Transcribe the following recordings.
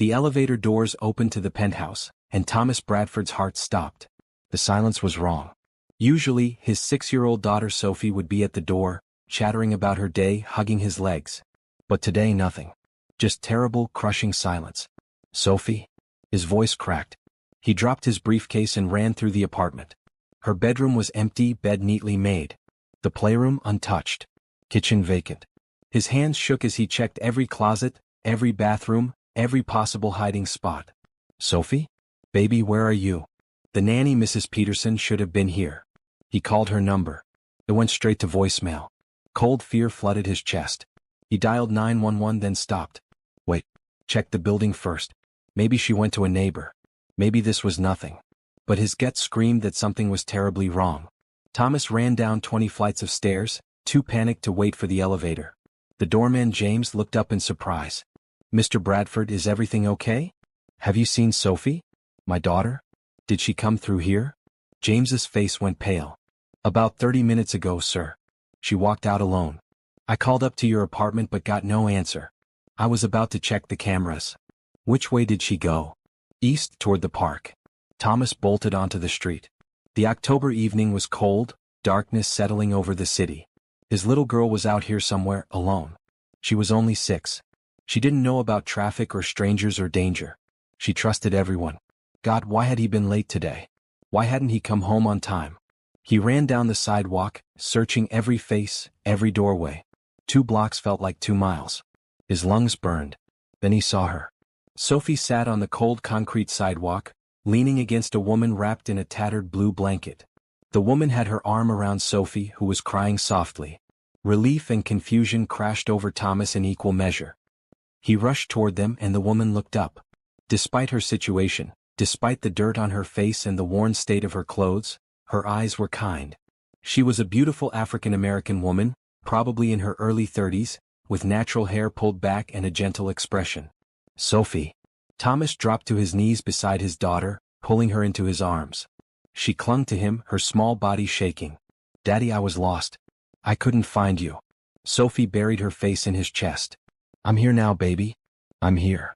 The elevator doors opened to the penthouse, and Thomas Bradford's heart stopped. The silence was wrong. Usually, his 6-year-old daughter Sophie would be at the door, chattering about her day, hugging his legs. But today nothing. Just terrible, crushing silence. Sophie? His voice cracked. He dropped his briefcase and ran through the apartment. Her bedroom was empty, bed neatly made. The playroom untouched. Kitchen vacant. His hands shook as he checked every closet, every bathroom, every possible hiding spot. Sophie? Baby, where are you? The nanny, Mrs. Peterson, should have been here. He called her number. It went straight to voicemail. Cold fear flooded his chest. He dialed 911, then stopped. Wait. Check the building first. Maybe she went to a neighbor. Maybe this was nothing. But his gut screamed that something was terribly wrong. Thomas ran down 20 flights of stairs, too panicked to wait for the elevator. The doorman James looked up in surprise. Mr. Bradford, is everything okay? Have you seen Sophie? My daughter? Did she come through here? James's face went pale. About 30 minutes ago, sir. She walked out alone. I called up to your apartment but got no answer. I was about to check the cameras. Which way did she go? East, toward the park. Thomas bolted onto the street. The October evening was cold, darkness settling over the city. His little girl was out here somewhere, alone. She was only 6. She didn't know about traffic or strangers or danger. She trusted everyone. God, why had he been late today? Why hadn't he come home on time? He ran down the sidewalk, searching every face, every doorway. 2 blocks felt like 2 miles. His lungs burned. Then he saw her. Sophie sat on the cold concrete sidewalk, leaning against a woman wrapped in a tattered blue blanket. The woman had her arm around Sophie, who was crying softly. Relief and confusion crashed over Thomas in equal measure. He rushed toward them and the woman looked up. Despite her situation, despite the dirt on her face and the worn state of her clothes, her eyes were kind. She was a beautiful African-American woman, probably in her early 30s, with natural hair pulled back and a gentle expression. Sophie. Thomas dropped to his knees beside his daughter, pulling her into his arms. She clung to him, her small body shaking. Daddy, I was lost. I couldn't find you. Sophie buried her face in his chest. I'm here now, baby. I'm here.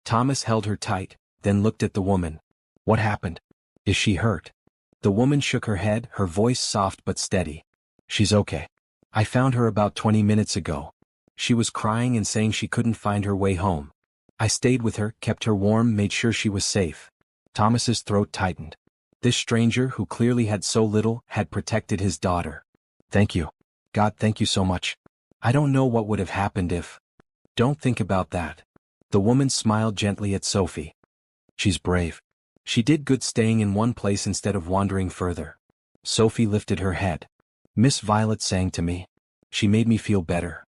Thomas held her tight, then looked at the woman. What happened? Is she hurt? The woman shook her head, her voice soft but steady. She's okay. I found her about 20 minutes ago. She was crying and saying she couldn't find her way home. I stayed with her, kept her warm, made sure she was safe. Thomas's throat tightened. This stranger, who clearly had so little, had protected his daughter. Thank you. God, thank you so much. I don't know what would have happened if... Don't think about that. The woman smiled gently at Sophie. She's brave. She did good staying in one place instead of wandering further. Sophie lifted her head. Miss Violet sang to me. She made me feel better.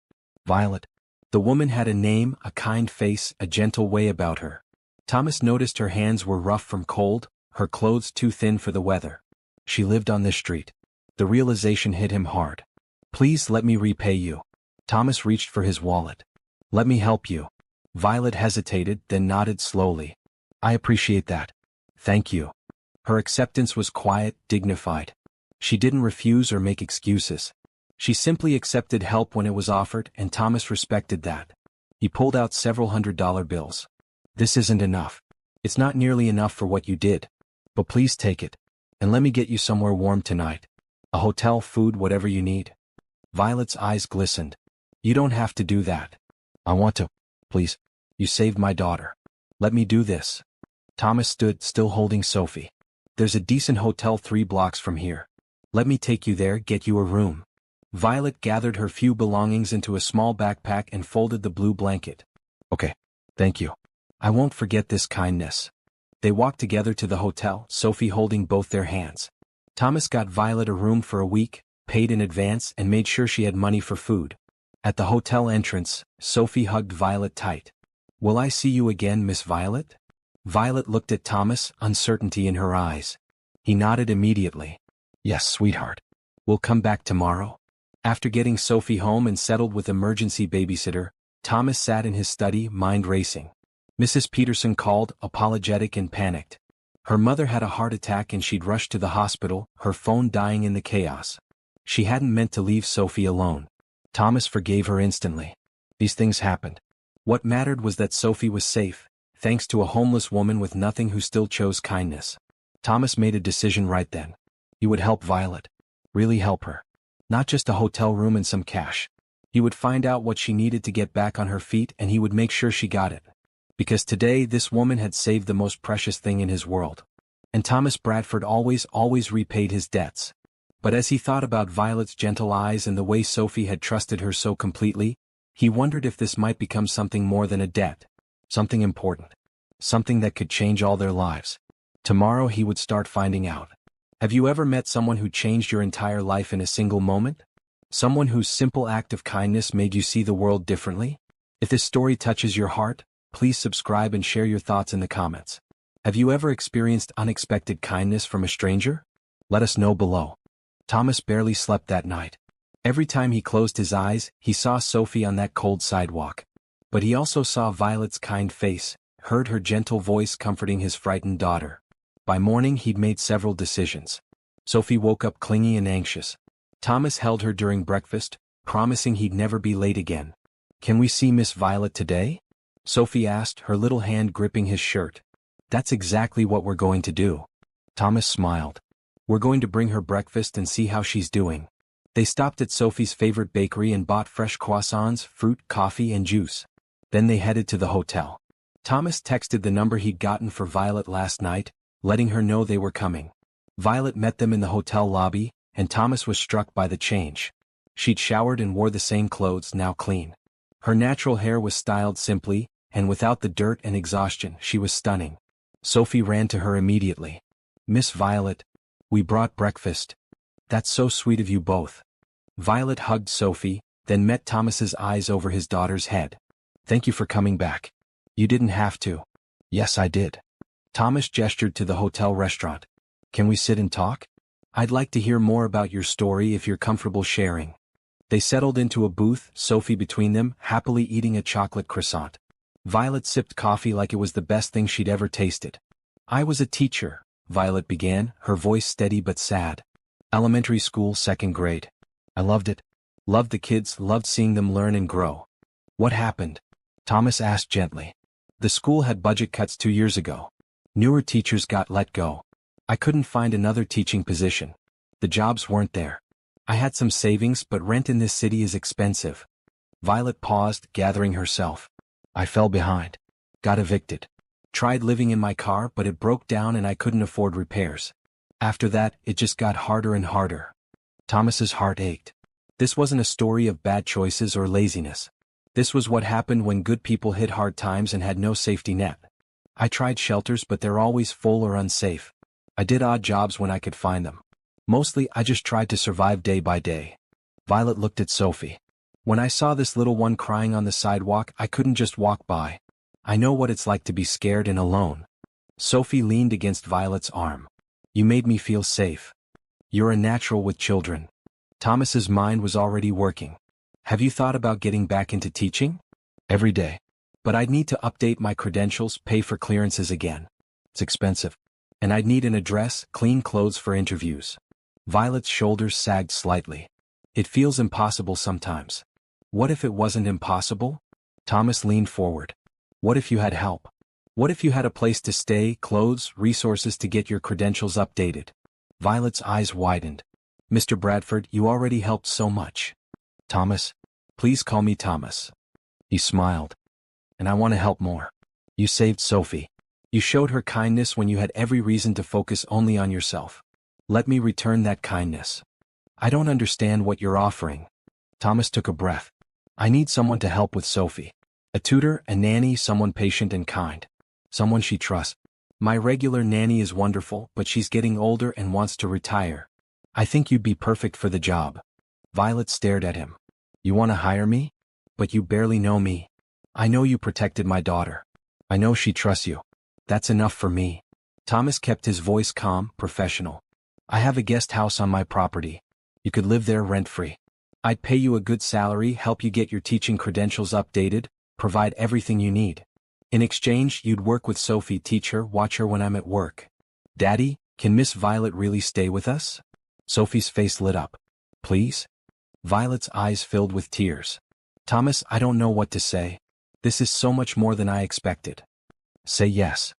Violet. The woman had a name, a kind face, a gentle way about her. Thomas noticed her hands were rough from cold, her clothes too thin for the weather. She lived on this street. The realization hit him hard. Please let me repay you. Thomas reached for his wallet. Let me help you. Violet hesitated, then nodded slowly. I appreciate that. Thank you. Her acceptance was quiet, dignified. She didn't refuse or make excuses. She simply accepted help when it was offered, and Thomas respected that. He pulled out several $100 bills. This isn't enough. It's not nearly enough for what you did. But please take it. And let me get you somewhere warm tonight. A hotel, food, whatever you need. Violet's eyes glistened. You don't have to do that. I want to. Please. You saved my daughter. Let me do this. Thomas stood, still holding Sophie. There's a decent hotel 3 blocks from here. Let me take you there, get you a room. Violet gathered her few belongings into a small backpack and folded the blue blanket. Okay. Thank you. I won't forget this kindness. They walked together to the hotel, Sophie holding both their hands. Thomas got Violet a room for a week, paid in advance, and made sure she had money for food. At the hotel entrance, Sophie hugged Violet tight. Will I see you again, Miss Violet? Violet looked at Thomas, uncertainty in her eyes. He nodded immediately. Yes, sweetheart. We'll come back tomorrow. After getting Sophie home and settled with emergency babysitter, Thomas sat in his study, mind racing. Mrs. Peterson called, apologetic and panicked. Her mother had a heart attack and she'd rushed to the hospital, her phone dying in the chaos. She hadn't meant to leave Sophie alone. Thomas forgave her instantly. These things happened. What mattered was that Sophie was safe, thanks to a homeless woman with nothing who still chose kindness. Thomas made a decision right then. He would help Violet. Really help her. Not just a hotel room and some cash. He would find out what she needed to get back on her feet, and he would make sure she got it. Because today this woman had saved the most precious thing in his world. And Thomas Bradford always repaid his debts. But as he thought about Violet's gentle eyes and the way Sophie had trusted her so completely, he wondered if this might become something more than a debt. Something important. Something that could change all their lives. Tomorrow he would start finding out. Have you ever met someone who changed your entire life in a single moment? Someone whose simple act of kindness made you see the world differently? If this story touches your heart, please subscribe and share your thoughts in the comments. Have you ever experienced unexpected kindness from a stranger? Let us know below. Thomas barely slept that night. Every time he closed his eyes, he saw Sophie on that cold sidewalk. But he also saw Violet's kind face, heard her gentle voice comforting his frightened daughter. By morning he'd made several decisions. Sophie woke up clingy and anxious. Thomas held her during breakfast, promising he'd never be late again. "Can we see Miss Violet today?" Sophie asked, her little hand gripping his shirt. "That's exactly what we're going to do." Thomas smiled. "We're going to bring her breakfast and see how she's doing." They stopped at Sophie's favorite bakery and bought fresh croissants, fruit, coffee, and juice. Then they headed to the hotel. Thomas texted the number he'd gotten for Violet last night, letting her know they were coming. Violet met them in the hotel lobby, and Thomas was struck by the change. She'd showered and wore the same clothes, now clean. Her natural hair was styled simply, and without the dirt and exhaustion, she was stunning. Sophie ran to her immediately. "Miss Violet, we brought breakfast." "That's so sweet of you both." Violet hugged Sophie, then met Thomas's eyes over his daughter's head. "Thank you for coming back. You didn't have to." "Yes, I did." Thomas gestured to the hotel restaurant. "Can we sit and talk? I'd like to hear more about your story if you're comfortable sharing." They settled into a booth, Sophie between them, happily eating a chocolate croissant. Violet sipped coffee like it was the best thing she'd ever tasted. "I was a teacher," Violet began, her voice steady but sad. "Elementary school, 2nd grade. I loved it. Loved the kids, loved seeing them learn and grow." "What happened?" Thomas asked gently. "The school had budget cuts 2 years ago. Newer teachers got let go. I couldn't find another teaching position. The jobs weren't there. I had some savings, but rent in this city is expensive." Violet paused, gathering herself. "I fell behind. Got evicted. Tried living in my car, but it broke down and I couldn't afford repairs. After that, it just got harder and harder." Thomas's heart ached. This wasn't a story of bad choices or laziness. This was what happened when good people hit hard times and had no safety net. "I tried shelters, but they're always full or unsafe. I did odd jobs when I could find them. Mostly, I just tried to survive day by day." Violet looked at Sophie. "When I saw this little one crying on the sidewalk, I couldn't just walk by. I know what it's like to be scared and alone." Sophie leaned against Violet's arm. "You made me feel safe. You're a natural with children." Thomas's mind was already working. "Have you thought about getting back into teaching?" "Every day. But I'd need to update my credentials, pay for clearances again. It's expensive. And I'd need an address, clean clothes for interviews." Violet's shoulders sagged slightly. "It feels impossible sometimes." "What if it wasn't impossible?" Thomas leaned forward. "What if you had help? What if you had a place to stay, clothes, resources to get your credentials updated?" Violet's eyes widened. "Mr. Bradford, you already helped so much." "Thomas. Please call me Thomas." He smiled. "And I want to help more. You saved Sophie. You showed her kindness when you had every reason to focus only on yourself. Let me return that kindness." "I don't understand what you're offering." Thomas took a breath. "I need someone to help with Sophie. A tutor, a nanny, someone patient and kind. Someone she trusts. My regular nanny is wonderful, but she's getting older and wants to retire. I think you'd be perfect for the job." Violet stared at him. "You want to hire me? But you barely know me. I know you protected my daughter. I know she trusts you. That's enough for me." Thomas kept his voice calm, professional. "I have a guest house on my property. You could live there rent-free. I'd pay you a good salary, help you get your teaching credentials updated, provide everything you need. In exchange, you'd work with Sophie, teach her, watch her when I'm at work." "Daddy, can Miss Violet really stay with us?" Sophie's face lit up. "Please?" Violet's eyes filled with tears. "Thomas, I don't know what to say. This is so much more than I expected." Say yes.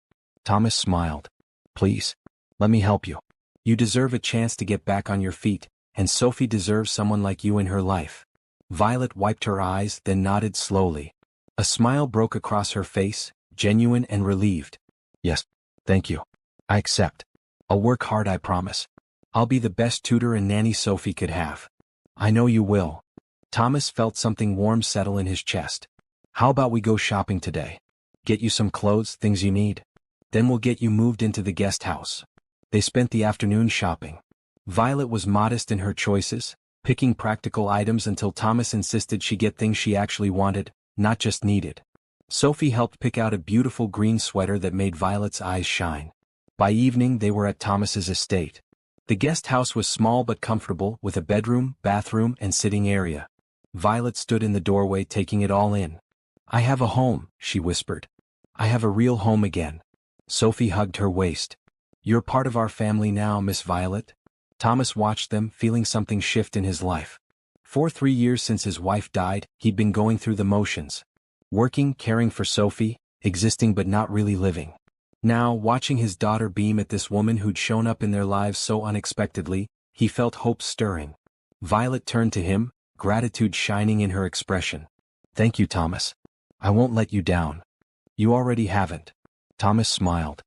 Thomas smiled. Please. Let me help you. You deserve a chance to get back on your feet, and Sophie deserves someone like you in her life. Violet wiped her eyes, then nodded slowly. A smile broke across her face, genuine and relieved. Yes. Thank you. I accept. I'll work hard, I promise. I'll be the best tutor and nanny Sophie could have. I know you will. Thomas felt something warm settle in his chest. How about we go shopping today? Get you some clothes, things you need. Then we'll get you moved into the guest house. They spent the afternoon shopping. Violet was modest in her choices, picking practical items until Thomas insisted she get things she actually wanted, not just needed. Sophie helped pick out a beautiful green sweater that made Violet's eyes shine. By evening they were at Thomas's estate. The guest house was small but comfortable, with a bedroom, bathroom, and sitting area. Violet stood in the doorway taking it all in. I have a home, she whispered. I have a real home again. Sophie hugged her waist. You're part of our family now, Miss Violet. Thomas watched them, feeling something shift in his life. For 3 years since his wife died, he'd been going through the motions. Working, caring for Sophie, existing but not really living. Now, watching his daughter beam at this woman who'd shown up in their lives so unexpectedly, he felt hope stirring. Violet turned to him, gratitude shining in her expression. Thank you, Thomas. I won't let you down. You already haven't. Thomas smiled.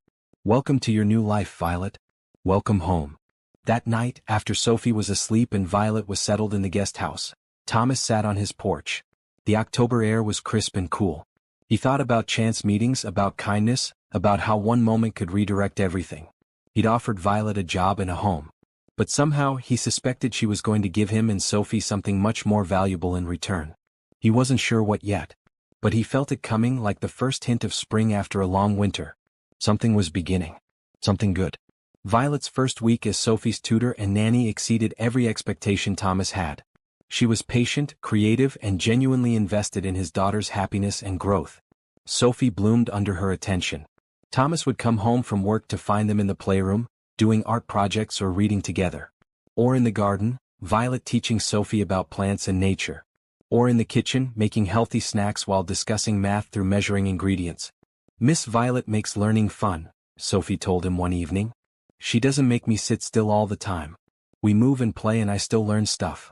Welcome to your new life, Violet. Welcome home. That night, after Sophie was asleep and Violet was settled in the guest house, Thomas sat on his porch. The October air was crisp and cool. He thought about chance meetings, about kindness, about how one moment could redirect everything. He'd offered Violet a job and a home. But somehow he suspected she was going to give him and Sophie something much more valuable in return. He wasn't sure what yet. But he felt it coming, like the first hint of spring after a long winter. Something was beginning. Something good. Violet's first week as Sophie's tutor and nanny exceeded every expectation Thomas had. She was patient, creative, and genuinely invested in his daughter's happiness and growth. Sophie bloomed under her attention. Thomas would come home from work to find them in the playroom, doing art projects or reading together. Or in the garden, Violet teaching Sophie about plants and nature. Or in the kitchen, making healthy snacks while discussing math through measuring ingredients. Miss Violet makes learning fun, Sophie told him one evening. She doesn't make me sit still all the time. We move and play and I still learn stuff.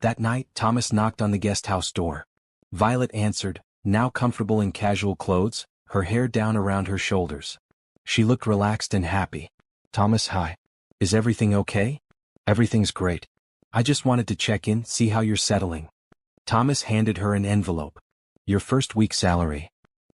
That night, Thomas knocked on the guest house door. Violet answered, now comfortable in casual clothes, her hair down around her shoulders. She looked relaxed and happy. Thomas, hi. Is everything okay? Everything's great. I just wanted to check in, see how you're settling. Thomas handed her an envelope. Your first week's salary.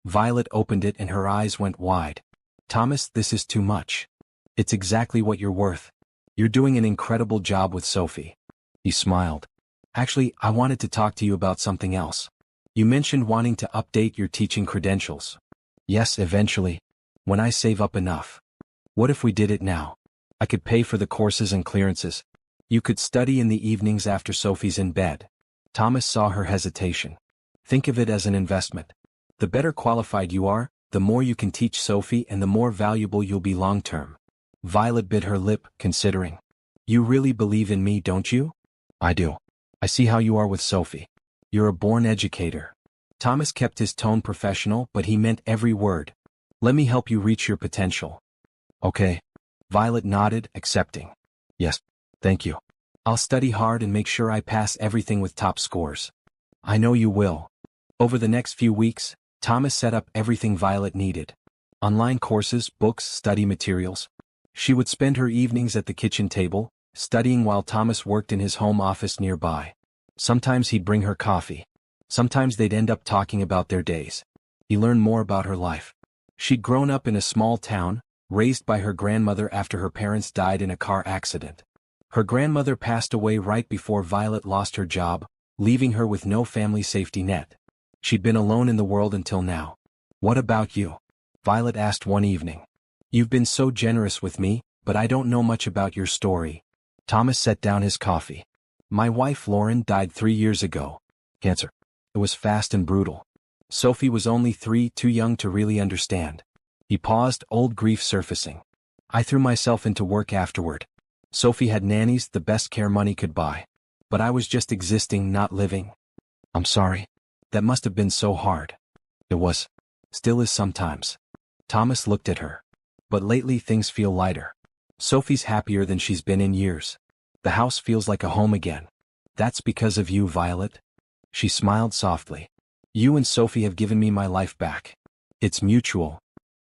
Violet opened it and her eyes went wide. Thomas, this is too much. It's exactly what you're worth. You're doing an incredible job with Sophie. He smiled. Actually, I wanted to talk to you about something else. You mentioned wanting to update your teaching credentials. Yes, eventually. When I save up enough. What if we did it now? I could pay for the courses and clearances. You could study in the evenings after Sophie's in bed. Thomas saw her hesitation. Think of it as an investment. The better qualified you are, the more you can teach Sophie and the more valuable you'll be long-term. Violet bit her lip, considering. You really believe in me, don't you? I do. I see how you are with Sophie. You're a born educator. Thomas kept his tone professional, but he meant every word. Let me help you reach your potential. Okay. Violet nodded, accepting. Yes, thank you. I'll study hard and make sure I pass everything with top scores. I know you will. Over the next few weeks, Thomas set up everything Violet needed. Online courses, books, study materials. She would spend her evenings at the kitchen table, studying while Thomas worked in his home office nearby. Sometimes he'd bring her coffee. Sometimes they'd end up talking about their days. He learned more about her life. She'd grown up in a small town, raised by her grandmother after her parents died in a car accident. Her grandmother passed away right before Violet lost her job, leaving her with no family safety net. She'd been alone in the world until now. What about you? Violet asked one evening. You've been so generous with me, but I don't know much about your story. Thomas set down his coffee. My wife Lauren died 3 years ago. Cancer. It was fast and brutal. Sophie was only 3, too young to really understand. He paused, old grief surfacing. I threw myself into work afterward. Sophie had nannies, the best care money could buy. But I was just existing, not living. I'm sorry. That must have been so hard. It was. Still is sometimes. Thomas looked at her. But lately things feel lighter. Sophie's happier than she's been in years. The house feels like a home again. That's because of you, Violet. She smiled softly. You and Sophie have given me my life back. It's mutual.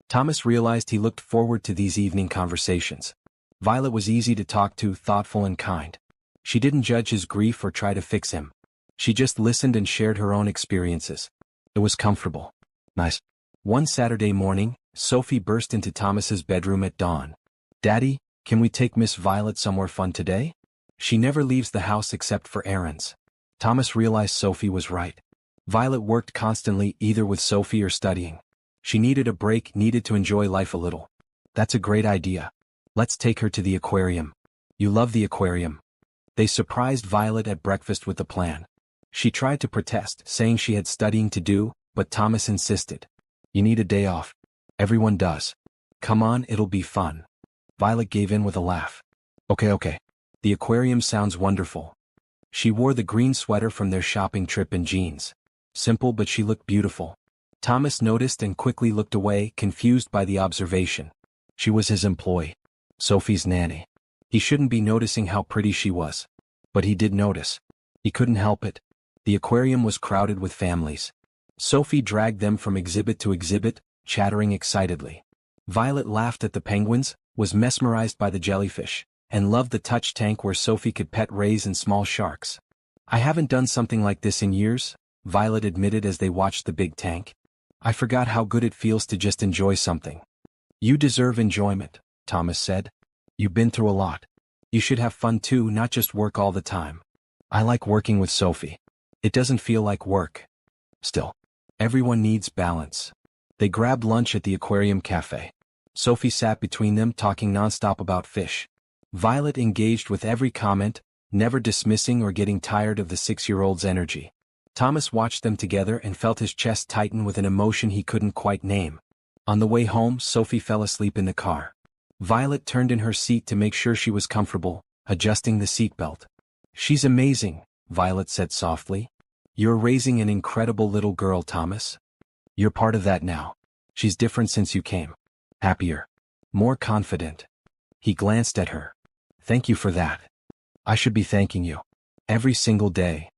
Thomas realized he looked forward to these evening conversations. Violet was easy to talk to, thoughtful and kind. She didn't judge his grief or try to fix him. She just listened and shared her own experiences. It was comfortable. Nice. One Saturday morning, Sophie burst into Thomas's bedroom at dawn. Daddy, can we take Miss Violet somewhere fun today? She never leaves the house except for errands. Thomas realized Sophie was right. Violet worked constantly, either with Sophie or studying. She needed a break, needed to enjoy life a little. That's a great idea. Let's take her to the aquarium. You love the aquarium. They surprised Violet at breakfast with a plan. She tried to protest, saying she had studying to do, but Thomas insisted. You need a day off. Everyone does. Come on, it'll be fun. Violet gave in with a laugh. Okay. The aquarium sounds wonderful. She wore the green sweater from their shopping trip and jeans. Simple, but she looked beautiful. Thomas noticed and quickly looked away, confused by the observation. She was his employee. Sophie's nanny. He shouldn't be noticing how pretty she was. But he did notice. He couldn't help it. The aquarium was crowded with families. Sophie dragged them from exhibit to exhibit, chattering excitedly. Violet laughed at the penguins, was mesmerized by the jellyfish, and loved the touch tank where Sophie could pet rays and small sharks. I haven't done something like this in years, Violet admitted as they watched the big tank. I forgot how good it feels to just enjoy something. You deserve enjoyment, Thomas said. You've been through a lot. You should have fun too, not just work all the time. I like working with Sophie. It doesn't feel like work. Still, everyone needs balance. They grabbed lunch at the aquarium cafe. Sophie sat between them, talking nonstop about fish. Violet engaged with every comment, never dismissing or getting tired of the 6-year-old's energy. Thomas watched them together and felt his chest tighten with an emotion he couldn't quite name. On the way home, Sophie fell asleep in the car. Violet turned in her seat to make sure she was comfortable, adjusting the seatbelt. She's amazing, Violet said softly. You're raising an incredible little girl, Thomas. You're part of that now. She's different since you came. Happier. More confident. He glanced at her. Thank you for that. I should be thanking you. Every single day.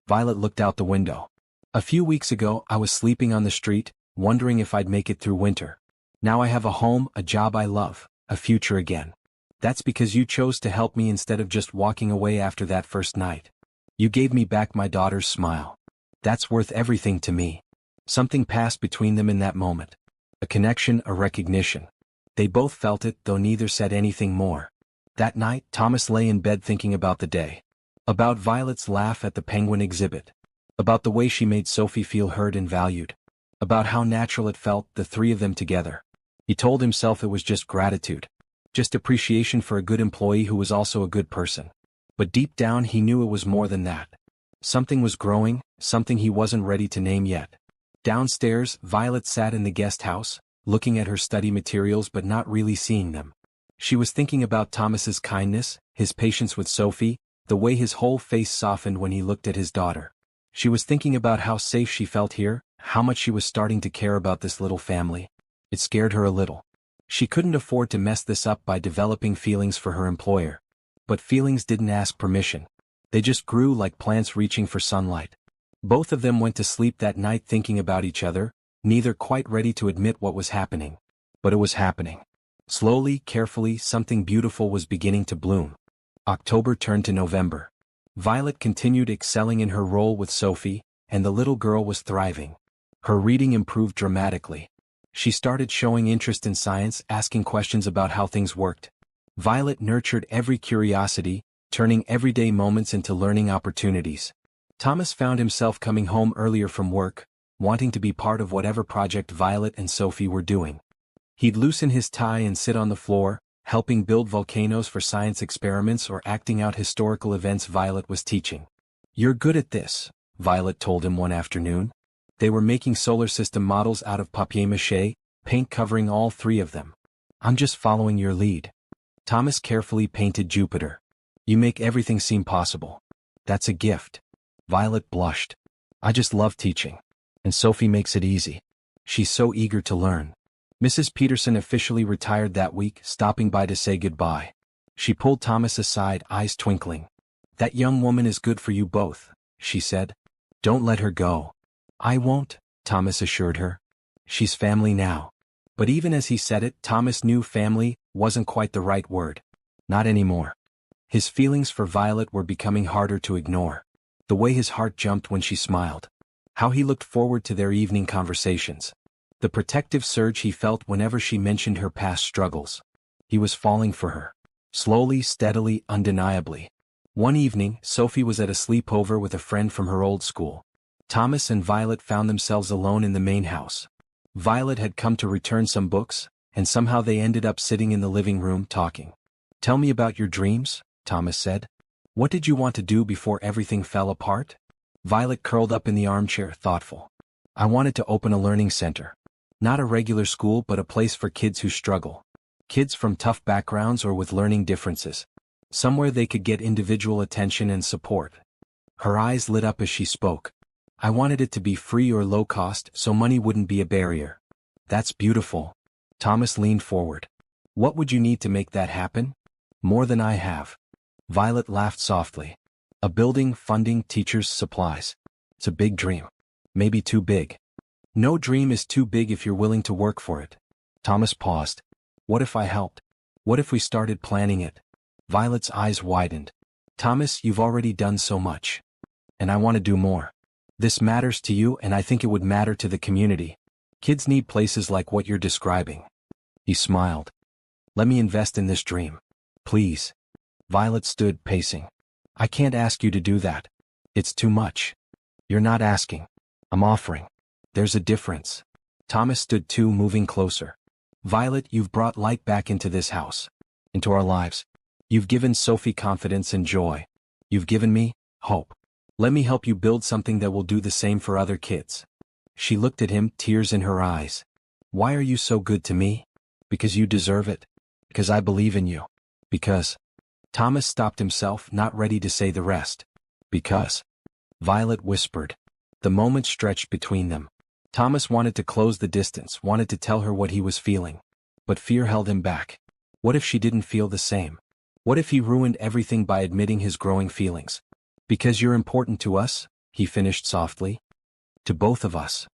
Violet looked out the window. A few weeks ago, I was sleeping on the street, wondering if I'd make it through winter. Now I have a home, a job I love, a future again. That's because you chose to help me instead of just walking away after that first night. You gave me back my daughter's smile. That's worth everything to me. Something passed between them in that moment. A connection, a recognition. They both felt it, though neither said anything more. That night, Thomas lay in bed thinking about the day. About Violet's laugh at the penguin exhibit. About the way she made Sophie feel heard and valued. About how natural it felt, the three of them together. He told himself it was just gratitude. Just appreciation for a good employee who was also a good person. But deep down he knew it was more than that. Something was growing, something he wasn't ready to name yet. Downstairs, Violet sat in the guest house, looking at her study materials but not really seeing them. She was thinking about Thomas's kindness, his patience with Sophie, the way his whole face softened when he looked at his daughter. She was thinking about how safe she felt here, how much she was starting to care about this little family. It scared her a little. She couldn't afford to mess this up by developing feelings for her employer. But feelings didn't ask permission. They just grew like plants reaching for sunlight. Both of them went to sleep that night thinking about each other, neither quite ready to admit what was happening. But it was happening. Slowly, carefully, something beautiful was beginning to bloom. October turned to November. Violet continued excelling in her role with Sophie, and the little girl was thriving. Her reading improved dramatically. She started showing interest in science, asking questions about how things worked. Violet nurtured every curiosity, turning everyday moments into learning opportunities. Thomas found himself coming home earlier from work, wanting to be part of whatever project Violet and Sophie were doing. He'd loosen his tie and sit on the floor, helping build volcanoes for science experiments or acting out historical events Violet was teaching. You're good at this, Violet told him one afternoon. They were making solar system models out of papier-mâché, paint covering all three of them. I'm just following your lead. Thomas carefully painted Jupiter. You make everything seem possible. That's a gift. Violet blushed. I just love teaching. And Sophie makes it easy. She's so eager to learn. Mrs. Peterson officially retired that week, stopping by to say goodbye. She pulled Thomas aside, eyes twinkling. "That young woman is good for you both," she said. "Don't let her go." "I won't," Thomas assured her. "She's family now." But even as he said it, Thomas knew family wasn't quite the right word. Not anymore. His feelings for Violet were becoming harder to ignore. The way his heart jumped when she smiled. How he looked forward to their evening conversations. The protective surge he felt whenever she mentioned her past struggles. He was falling for her. Slowly, steadily, undeniably. One evening, Sophie was at a sleepover with a friend from her old school. Thomas and Violet found themselves alone in the main house. Violet had come to return some books, and somehow they ended up sitting in the living room talking. "Tell me about your dreams," Thomas said. "What did you want to do before everything fell apart?" Violet curled up in the armchair, thoughtful. "I wanted to open a learning center. Not a regular school, but a place for kids who struggle. Kids from tough backgrounds or with learning differences. Somewhere they could get individual attention and support." Her eyes lit up as she spoke. "I wanted it to be free or low cost so money wouldn't be a barrier." "That's beautiful." Thomas leaned forward. "What would you need to make that happen?" "More than I have." Violet laughed softly. "A building, funding, teachers, supplies. It's a big dream. Maybe too big." "No dream is too big if you're willing to work for it." Thomas paused. "What if I helped? What if we started planning it?" Violet's eyes widened. "Thomas, you've already done so much. And I want to do more. This matters to you, and I think it would matter to the community. Kids need places like what you're describing." He smiled. "Let me invest in this dream. Please." Violet stood, pacing. "I can't ask you to do that. It's too much." "You're not asking. I'm offering. There's a difference." Thomas stood too, moving closer. "Violet, you've brought light back into this house. Into our lives. You've given Sophie confidence and joy. You've given me hope. Let me help you build something that will do the same for other kids." She looked at him, tears in her eyes. "Why are you so good to me?" "Because you deserve it. Because I believe in you. Because—" Thomas stopped himself, not ready to say the rest. "Because—" Violet whispered. The moment stretched between them. Thomas wanted to close the distance, wanted to tell her what he was feeling. But fear held him back. What if she didn't feel the same? What if he ruined everything by admitting his growing feelings? "Because you're important to us," he finished softly. "To both of us."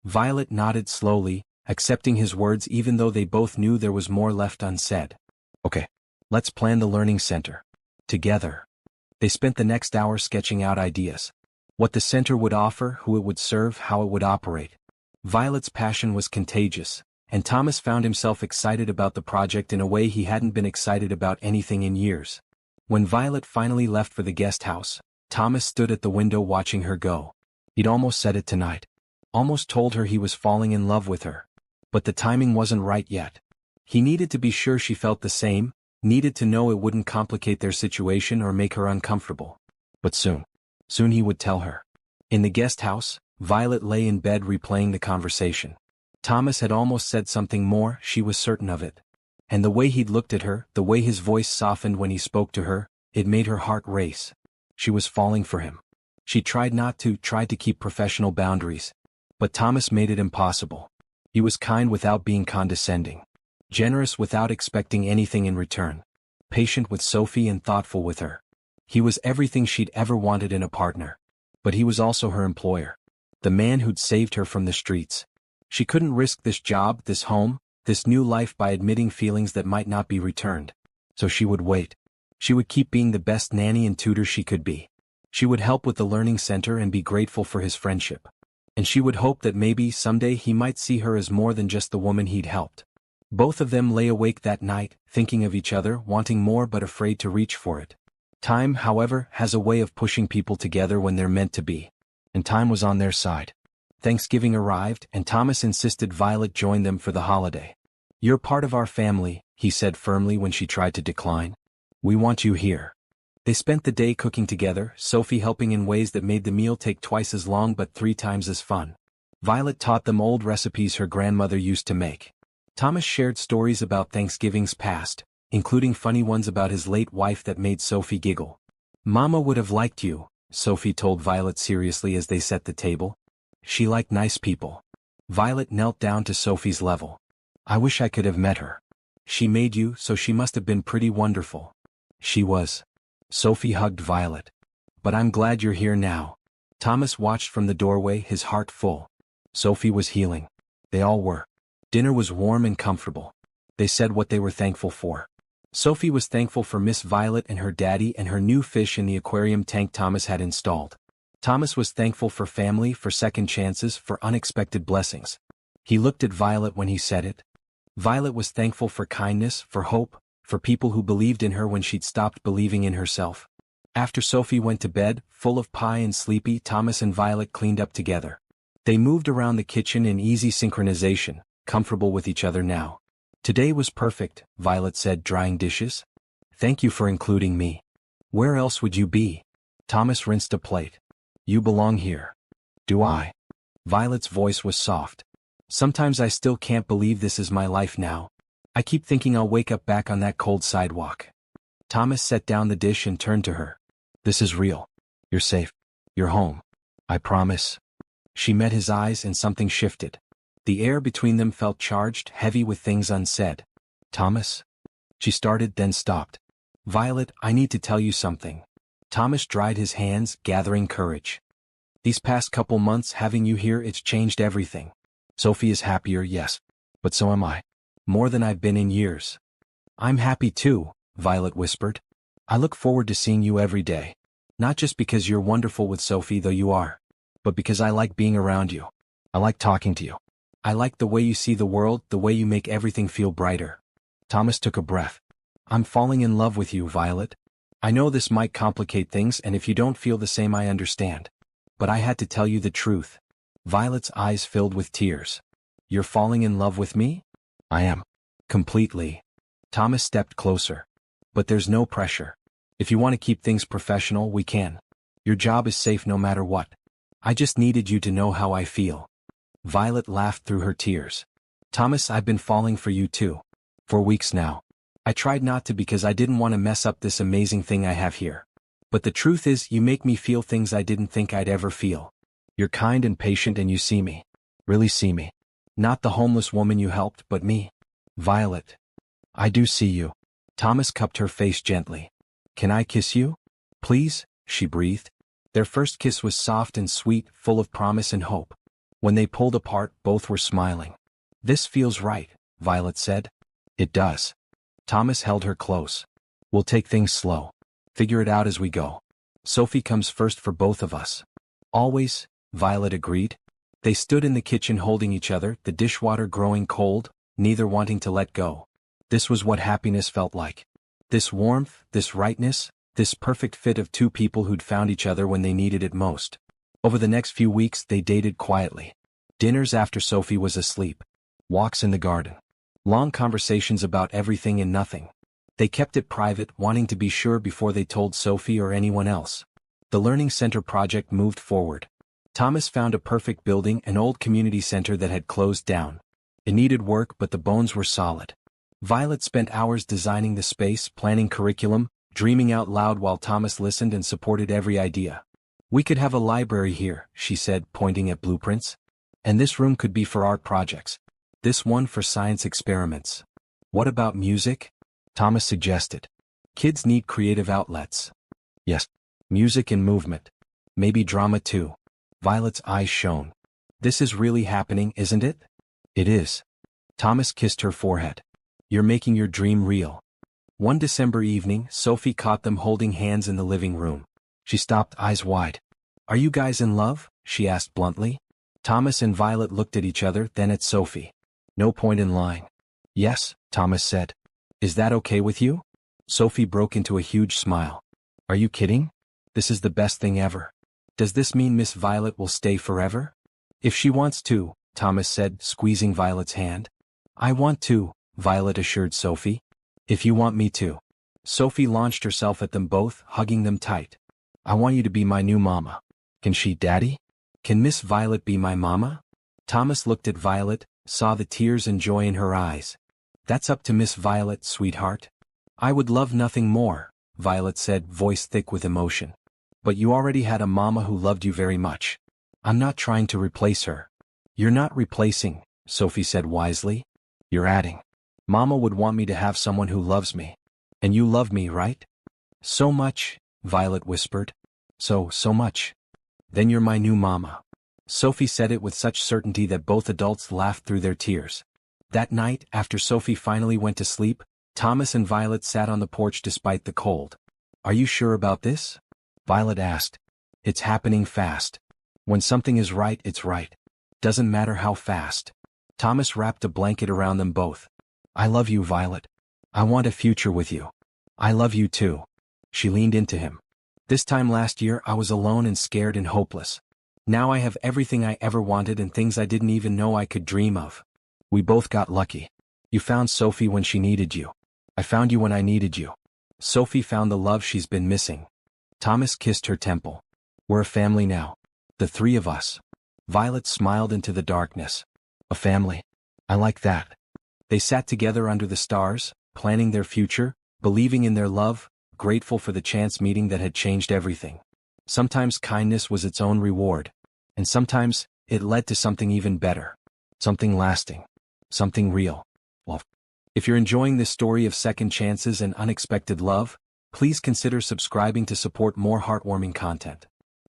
Violet nodded slowly, accepting his words even though they both knew there was more left unsaid. "Okay. Let's plan the learning center. Together." They spent the next hour sketching out ideas. What the center would offer, who it would serve, how it would operate. Violet's passion was contagious, and Thomas found himself excited about the project in a way he hadn't been excited about anything in years. When Violet finally left for the guest house, Thomas stood at the window watching her go. He'd almost said it tonight. Almost told her he was falling in love with her. But the timing wasn't right yet. He needed to be sure she felt the same, needed to know it wouldn't complicate their situation or make her uncomfortable. But soon he would tell her. In the guest house, Violet lay in bed replaying the conversation. Thomas had almost said something more, she was certain of it. And the way he'd looked at her, the way his voice softened when he spoke to her, it made her heart race. She was falling for him. She tried to keep professional boundaries. But Thomas made it impossible. He was kind without being condescending. Generous without expecting anything in return. Patient with Sophie and thoughtful with her. He was everything she'd ever wanted in a partner. But he was also her employer. The man who'd saved her from the streets. She couldn't risk this job, this home, this new life by admitting feelings that might not be returned. So she would wait. She would keep being the best nanny and tutor she could be. She would help with the learning center and be grateful for his friendship. And she would hope that maybe someday he might see her as more than just the woman he'd helped. Both of them lay awake that night, thinking of each other, wanting more but afraid to reach for it. Time, however, has a way of pushing people together when they're meant to be. And time was on their side. Thanksgiving arrived, and Thomas insisted Violet join them for the holiday. "You're part of our family," he said firmly when she tried to decline. "We want you here." They spent the day cooking together, Sophie helping in ways that made the meal take twice as long but 3 times as fun. Violet taught them old recipes her grandmother used to make. Thomas shared stories about Thanksgivings past, including funny ones about his late wife that made Sophie giggle. "Mama would have liked you," Sophie told Violet seriously as they set the table. "She liked nice people." Violet knelt down to Sophie's level. I wish I could have met her. She made you, so she must have been pretty wonderful. She was. Sophie hugged Violet. But I'm glad you're here now. Thomas watched from the doorway, his heart full. Sophie was healing. They all were. Dinner was warm and comfortable. They said what they were thankful for. Sophie was thankful for Miss Violet and her daddy and her new fish in the aquarium tank Thomas had installed. Thomas was thankful for family, for second chances, for unexpected blessings. He looked at Violet when he said it. Violet was thankful for kindness, for hope, for people who believed in her when she'd stopped believing in herself. After Sophie went to bed, full of pie and sleepy, Thomas and Violet cleaned up together. They moved around the kitchen in easy synchronization, comfortable with each other now. Today was perfect, Violet said, drying dishes. Thank you for including me. Where else would you be? Thomas rinsed a plate. You belong here. Do I? Violet's voice was soft. Sometimes I still can't believe this is my life now. I keep thinking I'll wake up back on that cold sidewalk. Thomas set down the dish and turned to her. This is real. You're safe. You're home. I promise. She met his eyes and something shifted. The air between them felt charged, heavy with things unsaid. Thomas? She started, then stopped. Violet, I need to tell you something. Thomas dried his hands, gathering courage. These past couple months having you here, it's changed everything. Sophie is happier, yes. But so am I. More than I've been in years. I'm happy too, Violet whispered. I look forward to seeing you every day. Not just because you're wonderful with Sophie, though you are. But because I like being around you. I like talking to you. I like the way you see the world, the way you make everything feel brighter. Thomas took a breath. I'm falling in love with you, Violet. I know this might complicate things, and if you don't feel the same, I understand. But I had to tell you the truth. Violet's eyes filled with tears. You're falling in love with me? I am. Completely. Thomas stepped closer. But there's no pressure. If you want to keep things professional, we can. Your job is safe no matter what. I just needed you to know how I feel. Violet laughed through her tears. Thomas, I've been falling for you too. For weeks now. I tried not to because I didn't want to mess up this amazing thing I have here. But the truth is, you make me feel things I didn't think I'd ever feel. You're kind and patient and you see me. Really see me. Not the homeless woman you helped, but me. Violet. I do see you. Thomas cupped her face gently. Can I kiss you? Please, she breathed. Their first kiss was soft and sweet, full of promise and hope. When they pulled apart, both were smiling. This feels right, Violet said. It does. Thomas held her close. We'll take things slow. Figure it out as we go. Sophie comes first for both of us. Always, Violet agreed. They stood in the kitchen holding each other, the dishwater growing cold, neither wanting to let go. This was what happiness felt like. This warmth, this rightness, this perfect fit of two people who'd found each other when they needed it most. Over the next few weeks, they dated quietly. Dinners after Sophie was asleep. Walks in the garden. Long conversations about everything and nothing. They kept it private, wanting to be sure before they told Sophie or anyone else. The Learning Center project moved forward. Thomas found a perfect building, an old community center that had closed down. It needed work, but the bones were solid. Violet spent hours designing the space, planning curriculum, dreaming out loud while Thomas listened and supported every idea. We could have a library here, she said, pointing at blueprints. And this room could be for art projects. This one for science experiments. What about music? Thomas suggested. Kids need creative outlets. Yes. Music and movement. Maybe drama too. Violet's eyes shone. This is really happening, isn't it? It is. Thomas kissed her forehead. You're making your dream real. One December evening, Sophie caught them holding hands in the living room. She stopped, eyes wide. Are you guys in love? She asked bluntly. Thomas and Violet looked at each other, then at Sophie. No point in lying. Yes, Thomas said. Is that okay with you? Sophie broke into a huge smile. Are you kidding? This is the best thing ever. Does this mean Miss Violet will stay forever? If she wants to, Thomas said, squeezing Violet's hand. I want to, Violet assured Sophie. If you want me to. Sophie launched herself at them both, hugging them tight. I want you to be my new mama. Can she, Daddy? Can Miss Violet be my mama? Thomas looked at Violet, saw the tears and joy in her eyes. That's up to Miss Violet, sweetheart. I would love nothing more, Violet said, voice thick with emotion. But you already had a mama who loved you very much. I'm not trying to replace her. You're not replacing, Sophie said wisely. You're adding. Mama would want me to have someone who loves me. And you love me, right? So much, Violet whispered. So much. Then you're my new mama. Sophie said it with such certainty that both adults laughed through their tears. That night, after Sophie finally went to sleep, Thomas and Violet sat on the porch despite the cold. Are you sure about this? Violet asked. It's happening fast. When something is right, it's right. Doesn't matter how fast. Thomas wrapped a blanket around them both. I love you, Violet. I want a future with you. I love you too. She leaned into him. This time last year I was alone and scared and hopeless. Now I have everything I ever wanted and things I didn't even know I could dream of. We both got lucky. You found Sophie when she needed you. I found you when I needed you. Sophie found the love she's been missing. Thomas kissed her temple. We're a family now. The three of us. Violet smiled into the darkness. A family. I like that. They sat together under the stars, planning their future, believing in their love, grateful for the chance meeting that had changed everything. Sometimes kindness was its own reward. And sometimes, it led to something even better. Something lasting. Something real. Well, if you're enjoying this story of second chances and unexpected love, please consider subscribing to support more heartwarming content.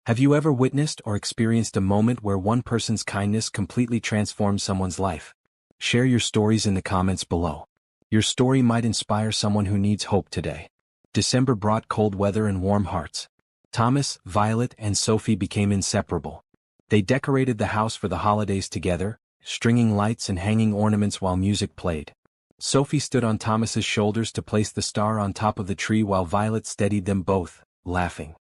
Have you ever witnessed or experienced a moment where one person's kindness completely transformed someone's life? Share your stories in the comments below. Your story might inspire someone who needs hope today. December brought cold weather and warm hearts. Thomas, Violet, and Sophie became inseparable. They decorated the house for the holidays together, stringing lights and hanging ornaments while music played. Sophie stood on Thomas's shoulders to place the star on top of the tree while Violet steadied them both, laughing.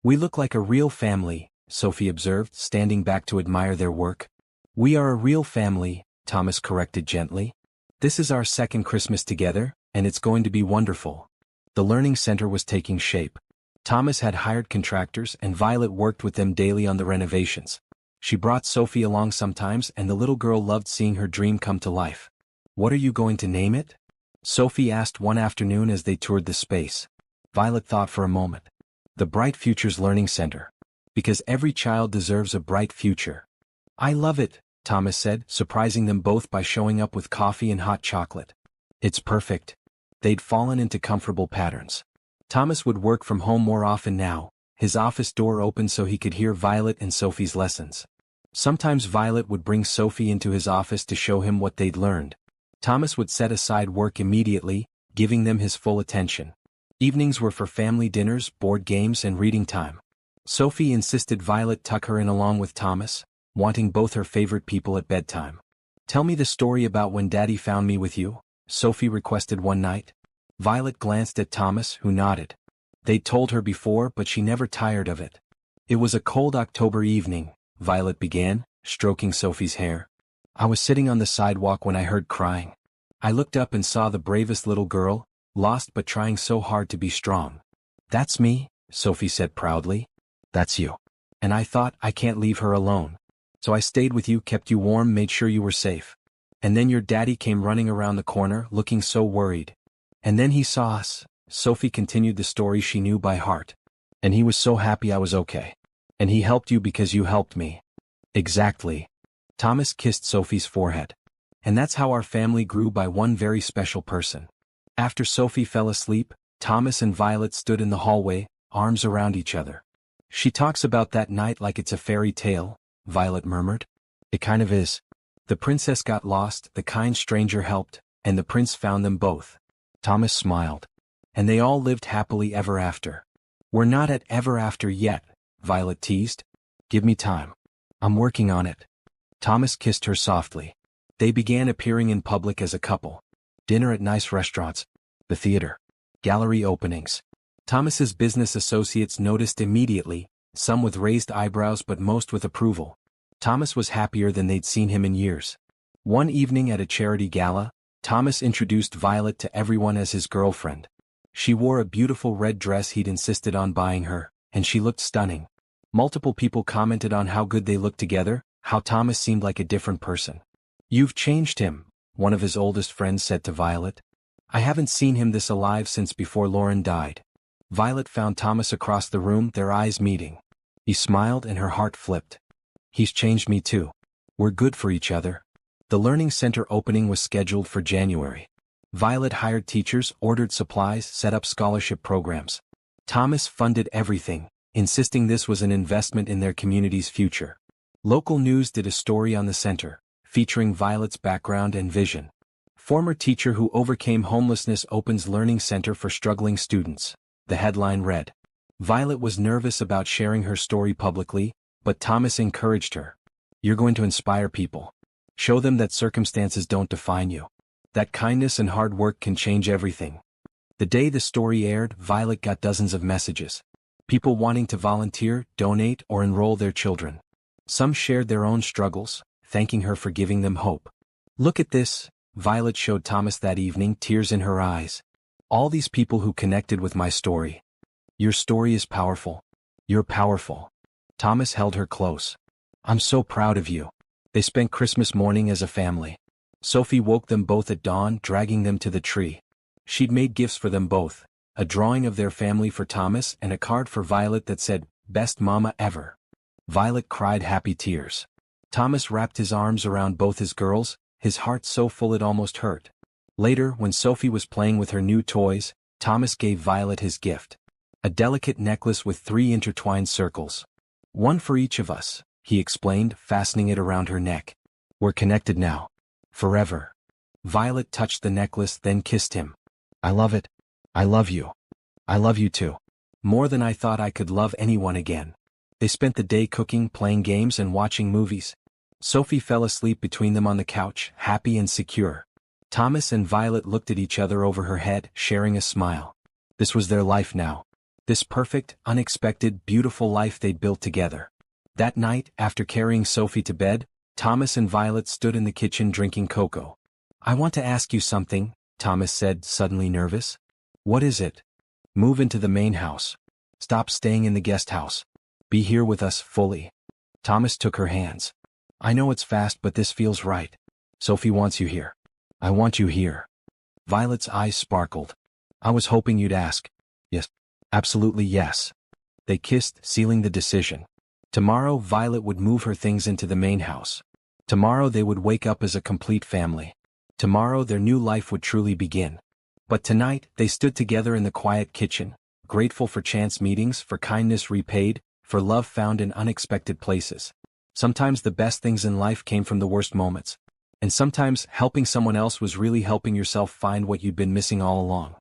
We look like a real family, Sophie observed, standing back to admire their work. We are a real family, Thomas corrected gently. This is our second Christmas together, and it's going to be wonderful. The learning center was taking shape. Thomas had hired contractors and Violet worked with them daily on the renovations. She brought Sophie along sometimes and the little girl loved seeing her dream come to life. What are you going to name it? Sophie asked one afternoon as they toured the space. Violet thought for a moment. The Bright Futures Learning Center. Because every child deserves a bright future. I love it, Thomas said, surprising them both by showing up with coffee and hot chocolate. It's perfect. They'd fallen into comfortable patterns. Thomas would work from home more often now, his office door open so he could hear Violet and Sophie's lessons. Sometimes Violet would bring Sophie into his office to show him what they'd learned. Thomas would set aside work immediately, giving them his full attention. Evenings were for family dinners, board games, and reading time. Sophie insisted Violet tuck her in along with Thomas, wanting both her favorite people at bedtime. Tell me the story about when Daddy found me with you, Sophie requested one night. Violet glanced at Thomas, who nodded. They'd told her before, but she never tired of it. It was a cold October evening, Violet began, stroking Sophie's hair. I was sitting on the sidewalk when I heard crying. I looked up and saw the bravest little girl, lost but trying so hard to be strong. That's me, Sophie said proudly. That's you. And I thought, I can't leave her alone. So I stayed with you, kept you warm, made sure you were safe. And then your daddy came running around the corner, looking so worried. And then he saw us. Sophie continued the story she knew by heart. And he was so happy I was okay. And he helped you because you helped me. Exactly. Thomas kissed Sophie's forehead. And that's how our family grew, by one very special person. After Sophie fell asleep, Thomas and Violet stood in the hallway, arms around each other. She talks about that night like it's a fairy tale, Violet murmured. It kind of is. The princess got lost, the kind stranger helped, and the prince found them both. Thomas smiled. And they all lived happily ever after. We're not at ever after yet, Violet teased. Give me time. I'm working on it. Thomas kissed her softly. They began appearing in public as a couple. Dinner at nice restaurants, the theater, gallery openings. Thomas's business associates noticed immediately, some with raised eyebrows but most with approval. Thomas was happier than they'd seen him in years. One evening at a charity gala, Thomas introduced Violet to everyone as his girlfriend. She wore a beautiful red dress he'd insisted on buying her, and she looked stunning. Multiple people commented on how good they looked together, how Thomas seemed like a different person. You've changed him, one of his oldest friends said to Violet. I haven't seen him this alive since before Lauren died. Violet found Thomas across the room, their eyes meeting. He smiled and her heart flipped. He's changed me too. We're good for each other. The learning center opening was scheduled for January. Violet hired teachers, ordered supplies, set up scholarship programs. Thomas funded everything, insisting this was an investment in their community's future. Local news did a story on the center, featuring Violet's background and vision. Former teacher who overcame homelessness opens learning center for struggling students. The headline read. Violet was nervous about sharing her story publicly, but Thomas encouraged her. You're going to inspire people. Show them that circumstances don't define you. That kindness and hard work can change everything. The day the story aired, Violet got dozens of messages. People wanting to volunteer, donate, or enroll their children. Some shared their own struggles, thanking her for giving them hope. Look at this, Violet showed Thomas that evening, tears in her eyes. All these people who connected with my story. Your story is powerful. You're powerful. Thomas held her close. I'm so proud of you. They spent Christmas morning as a family. Sophie woke them both at dawn, dragging them to the tree. She'd made gifts for them both, a drawing of their family for Thomas and a card for Violet that said, Best Mama Ever. Violet cried happy tears. Thomas wrapped his arms around both his girls, his heart so full it almost hurt. Later, when Sophie was playing with her new toys, Thomas gave Violet his gift. A delicate necklace with 3 intertwined circles. One for each of us, he explained, fastening it around her neck. We're connected now. Forever. Violet touched the necklace, then kissed him. I love it. I love you. I love you too. More than I thought I could love anyone again. They spent the day cooking, playing games, and watching movies. Sophie fell asleep between them on the couch, happy and secure. Thomas and Violet looked at each other over her head, sharing a smile. This was their life now. This perfect, unexpected, beautiful life they'd built together. That night, after carrying Sophie to bed, Thomas and Violet stood in the kitchen drinking cocoa. I want to ask you something, Thomas said, suddenly nervous. What is it? Move into the main house. Stop staying in the guest house. Be here with us fully. Thomas took her hands. I know it's fast, but this feels right. Sophie wants you here. I want you here. Violet's eyes sparkled. I was hoping you'd ask. Yes. Absolutely yes. They kissed, sealing the decision. Tomorrow Violet would move her things into the main house. Tomorrow they would wake up as a complete family. Tomorrow their new life would truly begin. But tonight they stood together in the quiet kitchen, grateful for chance meetings, for kindness repaid, for love found in unexpected places. Sometimes the best things in life came from the worst moments. And sometimes helping someone else was really helping yourself find what you'd been missing all along.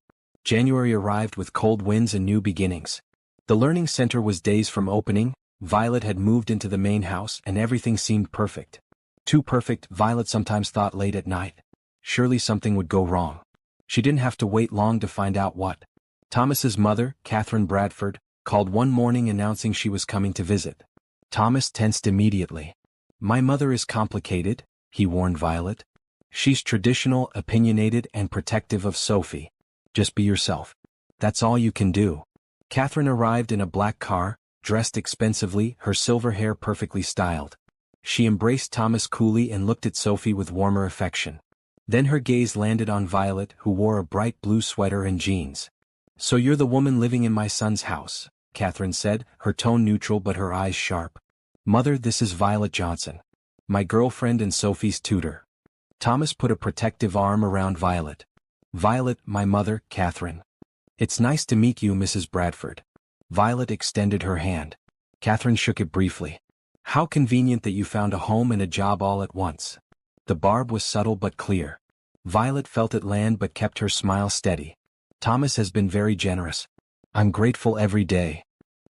January arrived with cold winds and new beginnings. The learning center was days from opening. Violet had moved into the main house and everything seemed perfect. Too perfect, Violet sometimes thought late at night. Surely something would go wrong. She didn't have to wait long to find out what. Thomas's mother, Catherine Bradford, called one morning announcing she was coming to visit. Thomas tensed immediately. My mother is complicated, he warned Violet. She's traditional, opinionated, and protective of Sophie. Just be yourself. That's all you can do. Catherine arrived in a black car, dressed expensively, her silver hair perfectly styled. She embraced Thomas coolly and looked at Sophie with warmer affection. Then her gaze landed on Violet, who wore a bright blue sweater and jeans. So you're the woman living in my son's house, Catherine said, her tone neutral but her eyes sharp. Mother, this is Violet Johnson. My girlfriend and Sophie's tutor. Thomas put a protective arm around Violet. Violet, my mother, Catherine. It's nice to meet you, Mrs. Bradford. Violet extended her hand. Catherine shook it briefly. How convenient that you found a home and a job all at once. The barb was subtle but clear. Violet felt it land but kept her smile steady. Thomas has been very generous. I'm grateful every day.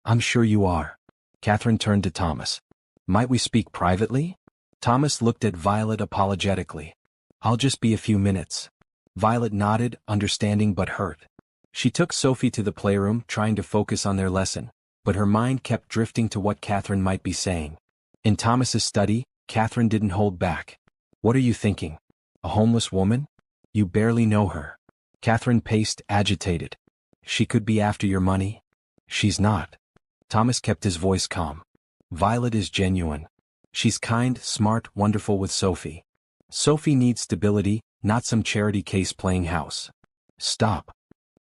I'm sure you are. Catherine turned to Thomas. Might we speak privately? Thomas looked at Violet apologetically. I'll just be a few minutes. Violet nodded, understanding but hurt. She took Sophie to the playroom, trying to focus on their lesson, but her mind kept drifting to what Catherine might be saying. In Thomas's study, Catherine didn't hold back. What are you thinking? A homeless woman? You barely know her. Catherine paced, agitated. She could be after your money. She's not. Thomas kept his voice calm. Violet is genuine. She's kind, smart, wonderful with Sophie. Sophie needs stability, not some charity case playing house. Stop.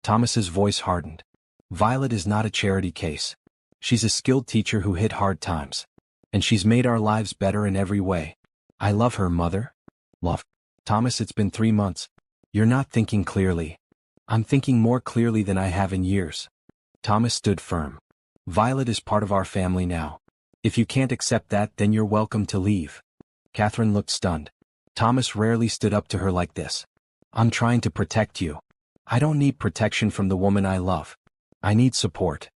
Thomas's voice hardened. Violet is not a charity case. She's a skilled teacher who hit hard times. And she's made our lives better in every way. I love her, Mother. Love. Thomas, it's been 3 months. You're not thinking clearly. I'm thinking more clearly than I have in years. Thomas stood firm. Violet is part of our family now. If you can't accept that, then you're welcome to leave. Catherine looked stunned. Thomas rarely stood up to her like this. I'm trying to protect you. I don't need protection from the woman I love. I need support.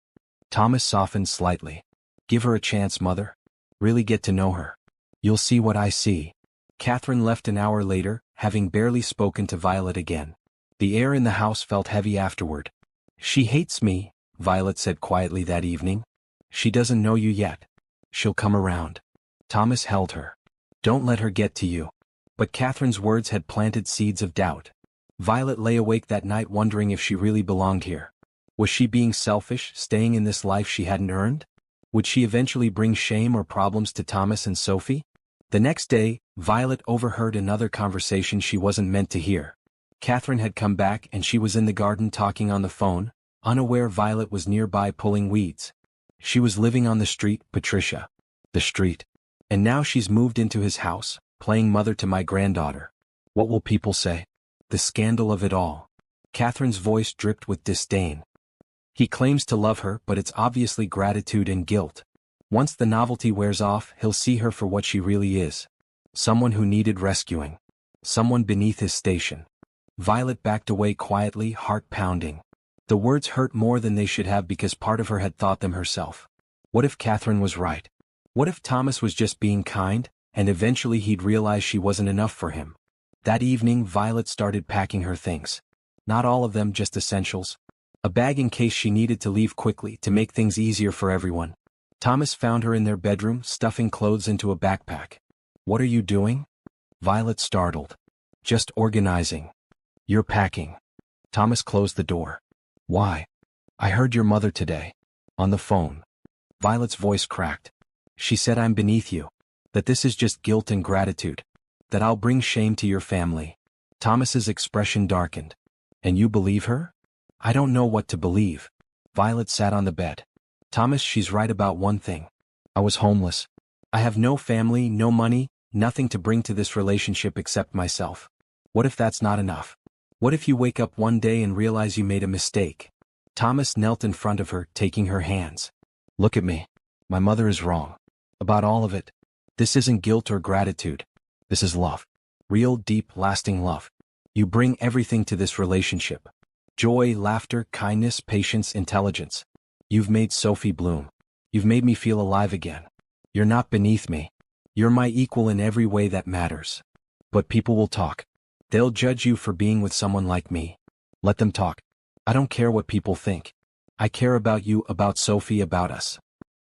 Thomas softened slightly. Give her a chance, Mother. Really get to know her. You'll see what I see. Catherine left an hour later, having barely spoken to Violet again. The air in the house felt heavy afterward. She hates me, Violet said quietly that evening. She doesn't know you yet. She'll come around. Thomas held her. Don't let her get to you. But Catherine's words had planted seeds of doubt. Violet lay awake that night wondering if she really belonged here. Was she being selfish, staying in this life she hadn't earned? Would she eventually bring shame or problems to Thomas and Sophie? The next day, Violet overheard another conversation she wasn't meant to hear. Catherine had come back and she was in the garden talking on the phone, unaware Violet was nearby pulling weeds. She was living on the street, Patricia. The street. And now she's moved into his house, playing mother to my granddaughter. What will people say? The scandal of it all. Catherine's voice dripped with disdain. He claims to love her, but it's obviously gratitude and guilt. Once the novelty wears off, he'll see her for what she really is. Someone who needed rescuing. Someone beneath his station. Violet backed away quietly, heart pounding. The words hurt more than they should have because part of her had thought them herself. What if Catherine was right? What if Thomas was just being kind, and eventually he'd realize she wasn't enough for him? That evening, Violet started packing her things. Not all of them, just essentials. A bag in case she needed to leave quickly to make things easier for everyone. Thomas found her in their bedroom, stuffing clothes into a backpack. What are you doing? Violet startled. Just organizing. You're packing. Thomas closed the door. Why? I heard your mother today. On the phone. Violet's voice cracked. She said I'm beneath you. That this is just guilt and gratitude. That I'll bring shame to your family. Thomas's expression darkened. And you believe her? I don't know what to believe. Violet sat on the bed. Thomas, she's right about one thing. I was homeless. I have no family, no money, nothing to bring to this relationship except myself. What if that's not enough? What if you wake up one day and realize you made a mistake? Thomas knelt in front of her, taking her hands. Look at me. My mother is wrong. About all of it. This isn't guilt or gratitude. This is love. Real, deep, lasting love. You bring everything to this relationship. Joy, laughter, kindness, patience, intelligence. You've made Sophie bloom. You've made me feel alive again. You're not beneath me. You're my equal in every way that matters. But people will talk. They'll judge you for being with someone like me. Let them talk. I don't care what people think. I care about you, about Sophie, about us.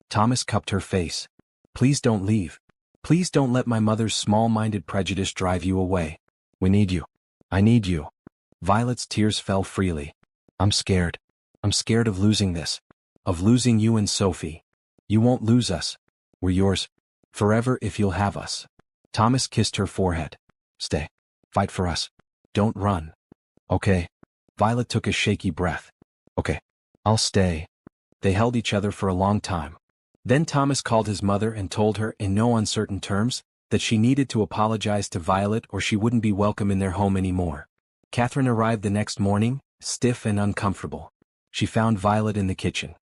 Thomas cupped her face. Please don't leave. Please don't let my mother's small-minded prejudice drive you away. We need you. I need you. Violet's tears fell freely. I'm scared. I'm scared of losing this. Of losing you and Sophie. You won't lose us. We're yours. Forever if you'll have us. Thomas kissed her forehead. Stay. Fight for us. Don't run. Okay. Violet took a shaky breath. Okay. I'll stay. They held each other for a long time. Then Thomas called his mother and told her in no uncertain terms that she needed to apologize to Violet or she wouldn't be welcome in their home anymore. Catherine arrived the next morning, stiff and uncomfortable. She found Violet in the kitchen.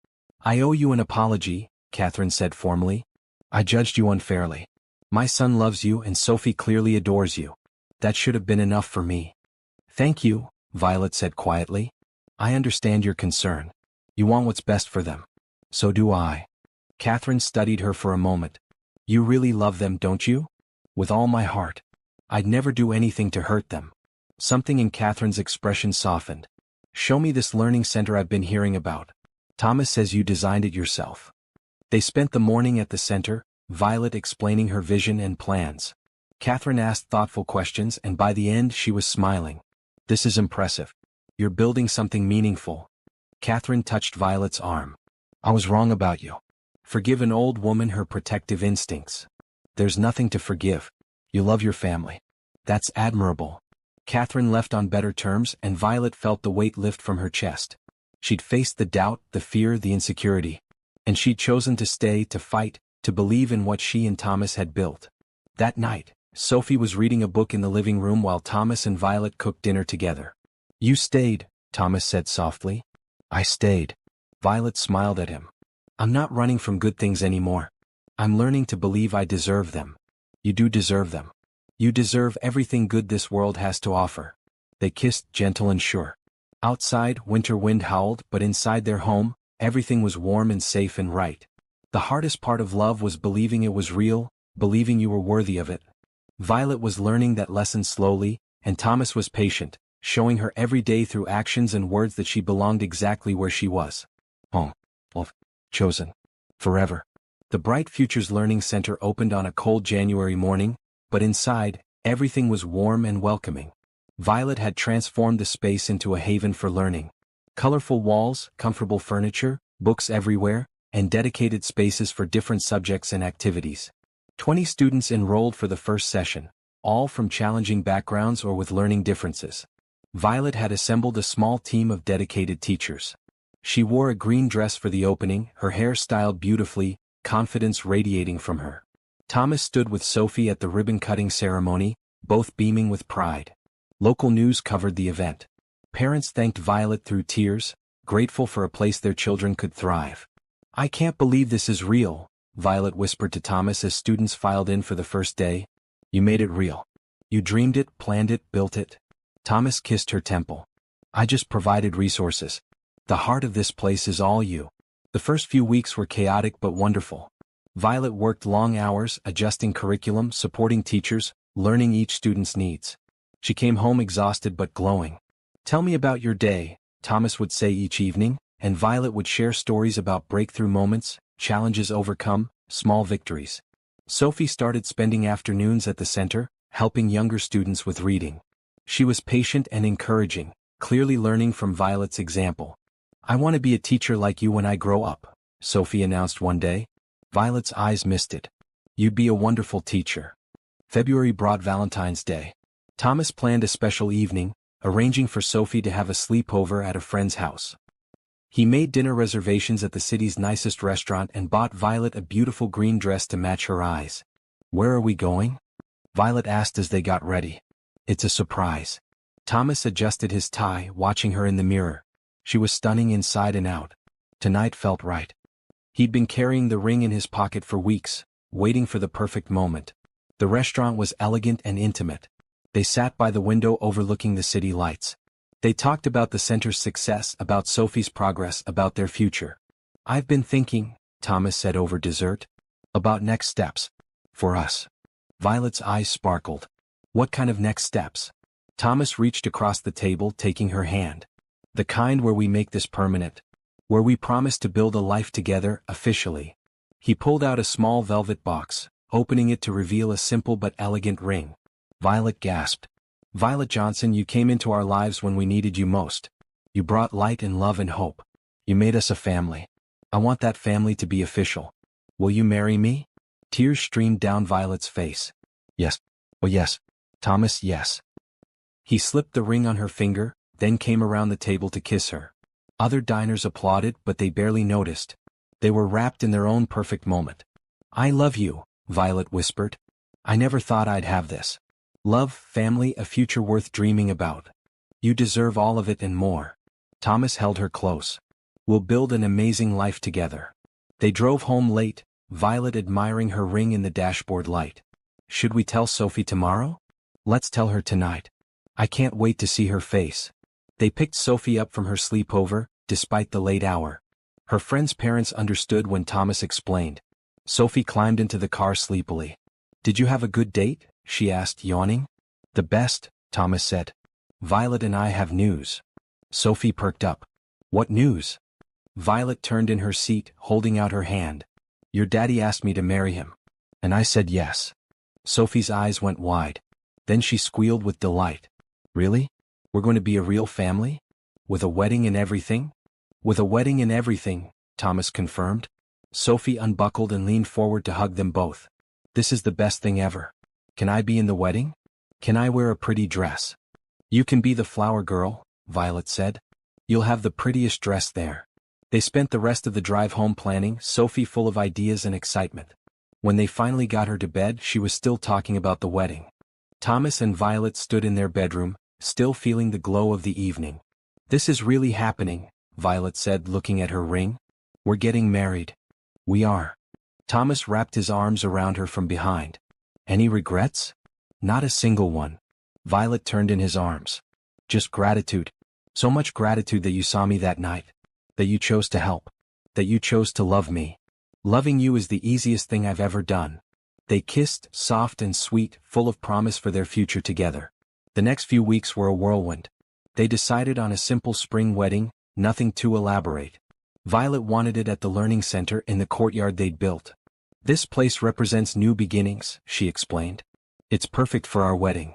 I owe you an apology, Catherine said formally. I judged you unfairly. My son loves you and Sophie clearly adores you. That should have been enough for me. Thank you, Violet said quietly. I understand your concern. You want what's best for them. So do I. Catherine studied her for a moment. You really love them, don't you? With all my heart. I'd never do anything to hurt them. Something in Catherine's expression softened. Show me this learning center I've been hearing about. Thomas says you designed it yourself. They spent the morning at the center, Violet explaining her vision and plans. Catherine asked thoughtful questions and by the end she was smiling. This is impressive. You're building something meaningful. Catherine touched Violet's arm. I was wrong about you. Forgive an old woman her protective instincts. There's nothing to forgive. You love your family. That's admirable. Catherine left on better terms and Violet felt the weight lift from her chest. She'd faced the doubt, the fear, the insecurity. And she'd chosen to stay, to fight, to believe in what she and Thomas had built. That night, Sophie was reading a book in the living room while Thomas and Violet cooked dinner together. "You stayed," Thomas said softly. "I stayed." Violet smiled at him. "I'm not running from good things anymore. I'm learning to believe I deserve them." "You do deserve them. You deserve everything good this world has to offer." They kissed, gentle and sure. Outside, winter wind howled, but inside their home, everything was warm and safe and right. The hardest part of love was believing it was real, believing you were worthy of it. Violet was learning that lesson slowly, and Thomas was patient, showing her every day through actions and words that she belonged exactly where she was. Home. Love. Chosen. Forever. The Bright Futures Learning Center opened on a cold January morning, but inside, everything was warm and welcoming. Violet had transformed the space into a haven for learning. Colorful walls, comfortable furniture, books everywhere, and dedicated spaces for different subjects and activities. 20 students enrolled for the first session, all from challenging backgrounds or with learning differences. Violet had assembled a small team of dedicated teachers. She wore a green dress for the opening, her hair styled beautifully, confidence radiating from her. Thomas stood with Sophie at the ribbon-cutting ceremony, both beaming with pride. Local news covered the event. Parents thanked Violet through tears, grateful for a place their children could thrive. "I can't believe this is real," Violet whispered to Thomas as students filed in for the first day. "You made it real. You dreamed it, planned it, built it." Thomas kissed her temple. "I just provided resources. The heart of this place is all you." The first few weeks were chaotic but wonderful. Violet worked long hours, adjusting curriculum, supporting teachers, learning each student's needs. She came home exhausted but glowing. "Tell me about your day," Thomas would say each evening, and Violet would share stories about breakthrough moments, challenges overcome, small victories. Sophie started spending afternoons at the center, helping younger students with reading. She was patient and encouraging, clearly learning from Violet's example. "I want to be a teacher like you when I grow up," Sophie announced one day. Violet's eyes misted. "You'd be a wonderful teacher." February brought Valentine's Day. Thomas planned a special evening, arranging for Sophie to have a sleepover at a friend's house. He made dinner reservations at the city's nicest restaurant and bought Violet a beautiful green dress to match her eyes. "Where are we going?" Violet asked as they got ready. "It's a surprise." Thomas adjusted his tie, watching her in the mirror. She was stunning inside and out. Tonight felt right. He'd been carrying the ring in his pocket for weeks, waiting for the perfect moment. The restaurant was elegant and intimate. They sat by the window overlooking the city lights. They talked about the center's success, about Sophie's progress, about their future. "I've been thinking," Thomas said over dessert, "about next steps. For us." Violet's eyes sparkled. "What kind of next steps?" Thomas reached across the table, taking her hand. "The kind where we make this permanent. Where we promise to build a life together, officially." He pulled out a small velvet box, opening it to reveal a simple but elegant ring. Violet gasped. "Violet Johnson, you came into our lives when we needed you most. You brought light and love and hope. You made us a family. I want that family to be official. Will you marry me?" Tears streamed down Violet's face. "Yes. Oh yes. Thomas, yes." He slipped the ring on her finger, then came around the table to kiss her. Other diners applauded, but they barely noticed. They were wrapped in their own perfect moment. "I love you," Violet whispered. "I never thought I'd have this. Love, family, a future worth dreaming about. You deserve all of it and more." Thomas held her close. "We'll build an amazing life together." They drove home late, Violet admiring her ring in the dashboard light. "Should we tell Sophie tomorrow?" "Let's tell her tonight. I can't wait to see her face." They picked Sophie up from her sleepover, despite the late hour. Her friend's parents understood when Thomas explained. Sophie climbed into the car sleepily. "Did you have a good date?" she asked, yawning. "The best," Thomas said. "Violet and I have news." Sophie perked up. "What news?" Violet turned in her seat, holding out her hand. "Your daddy asked me to marry him. And I said yes." Sophie's eyes went wide. Then she squealed with delight. "Really? We're going to be a real family? With a wedding and everything?" "With a wedding and everything," Thomas confirmed. Sophie unbuckled and leaned forward to hug them both. "This is the best thing ever. Can I be in the wedding? Can I wear a pretty dress?" "You can be the flower girl," Violet said. "You'll have the prettiest dress there." They spent the rest of the drive home planning, Sophie full of ideas and excitement. When they finally got her to bed, she was still talking about the wedding. Thomas and Violet stood in their bedroom, still feeling the glow of the evening. "This is really happening," Violet said, looking at her ring. "We're getting married." "We are." Thomas wrapped his arms around her from behind. "Any regrets?" "Not a single one." Violet turned in his arms. "Just gratitude. So much gratitude that you saw me that night. That you chose to help. That you chose to love me. Loving you is the easiest thing I've ever done." They kissed, soft and sweet, full of promise for their future together. The next few weeks were a whirlwind. They decided on a simple spring wedding, nothing too elaborate. Violet wanted it at the learning center in the courtyard they'd built. "This place represents new beginnings," she explained. "It's perfect for our wedding."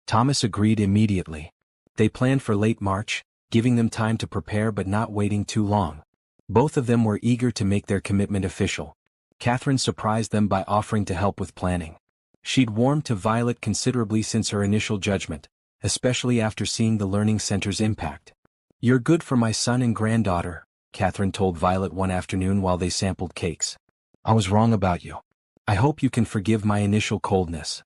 Thomas agreed immediately. They planned for late March, giving them time to prepare but not waiting too long. Both of them were eager to make their commitment official. Catherine surprised them by offering to help with planning. She'd warmed to Violet considerably since her initial judgment, especially after seeing the learning center's impact. "You're good for my son and granddaughter," Catherine told Violet one afternoon while they sampled cakes. "I was wrong about you. I hope you can forgive my initial coldness."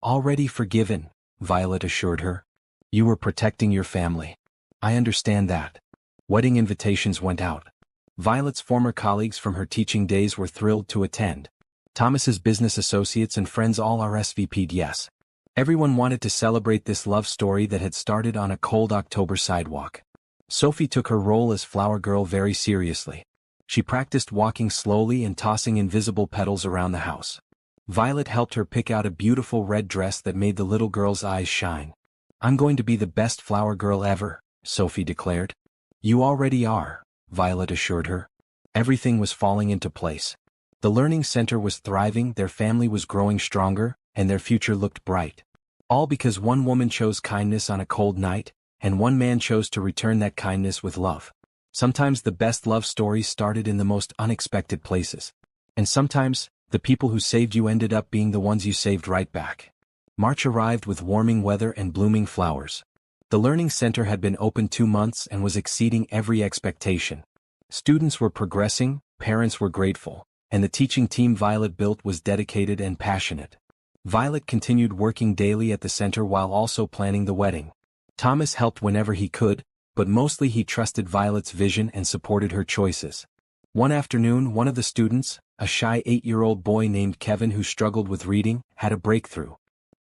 "Already forgiven," Violet assured her. "You were protecting your family. I understand that." Wedding invitations went out. Violet's former colleagues from her teaching days were thrilled to attend. Thomas's business associates and friends all RSVP'd yes. Everyone wanted to celebrate this love story that had started on a cold October sidewalk. Sophie took her role as flower girl very seriously. She practiced walking slowly and tossing invisible petals around the house. Violet helped her pick out a beautiful red dress that made the little girl's eyes shine. "I'm going to be the best flower girl ever," Sophie declared. "You already are," Violet assured her. Everything was falling into place. The learning center was thriving, their family was growing stronger, and their future looked bright. All because one woman chose kindness on a cold night, and one man chose to return that kindness with love. Sometimes the best love stories started in the most unexpected places. And sometimes, the people who saved you ended up being the ones you saved right back. March arrived with warming weather and blooming flowers. The Learning Center had been open 2 months and was exceeding every expectation. Students were progressing, parents were grateful, and the teaching team Violet built was dedicated and passionate. Violet continued working daily at the center while also planning the wedding. Thomas helped whenever he could, but mostly he trusted Violet's vision and supported her choices. One afternoon, one of the students, a shy 8-year-old boy named Kevin who struggled with reading, had a breakthrough.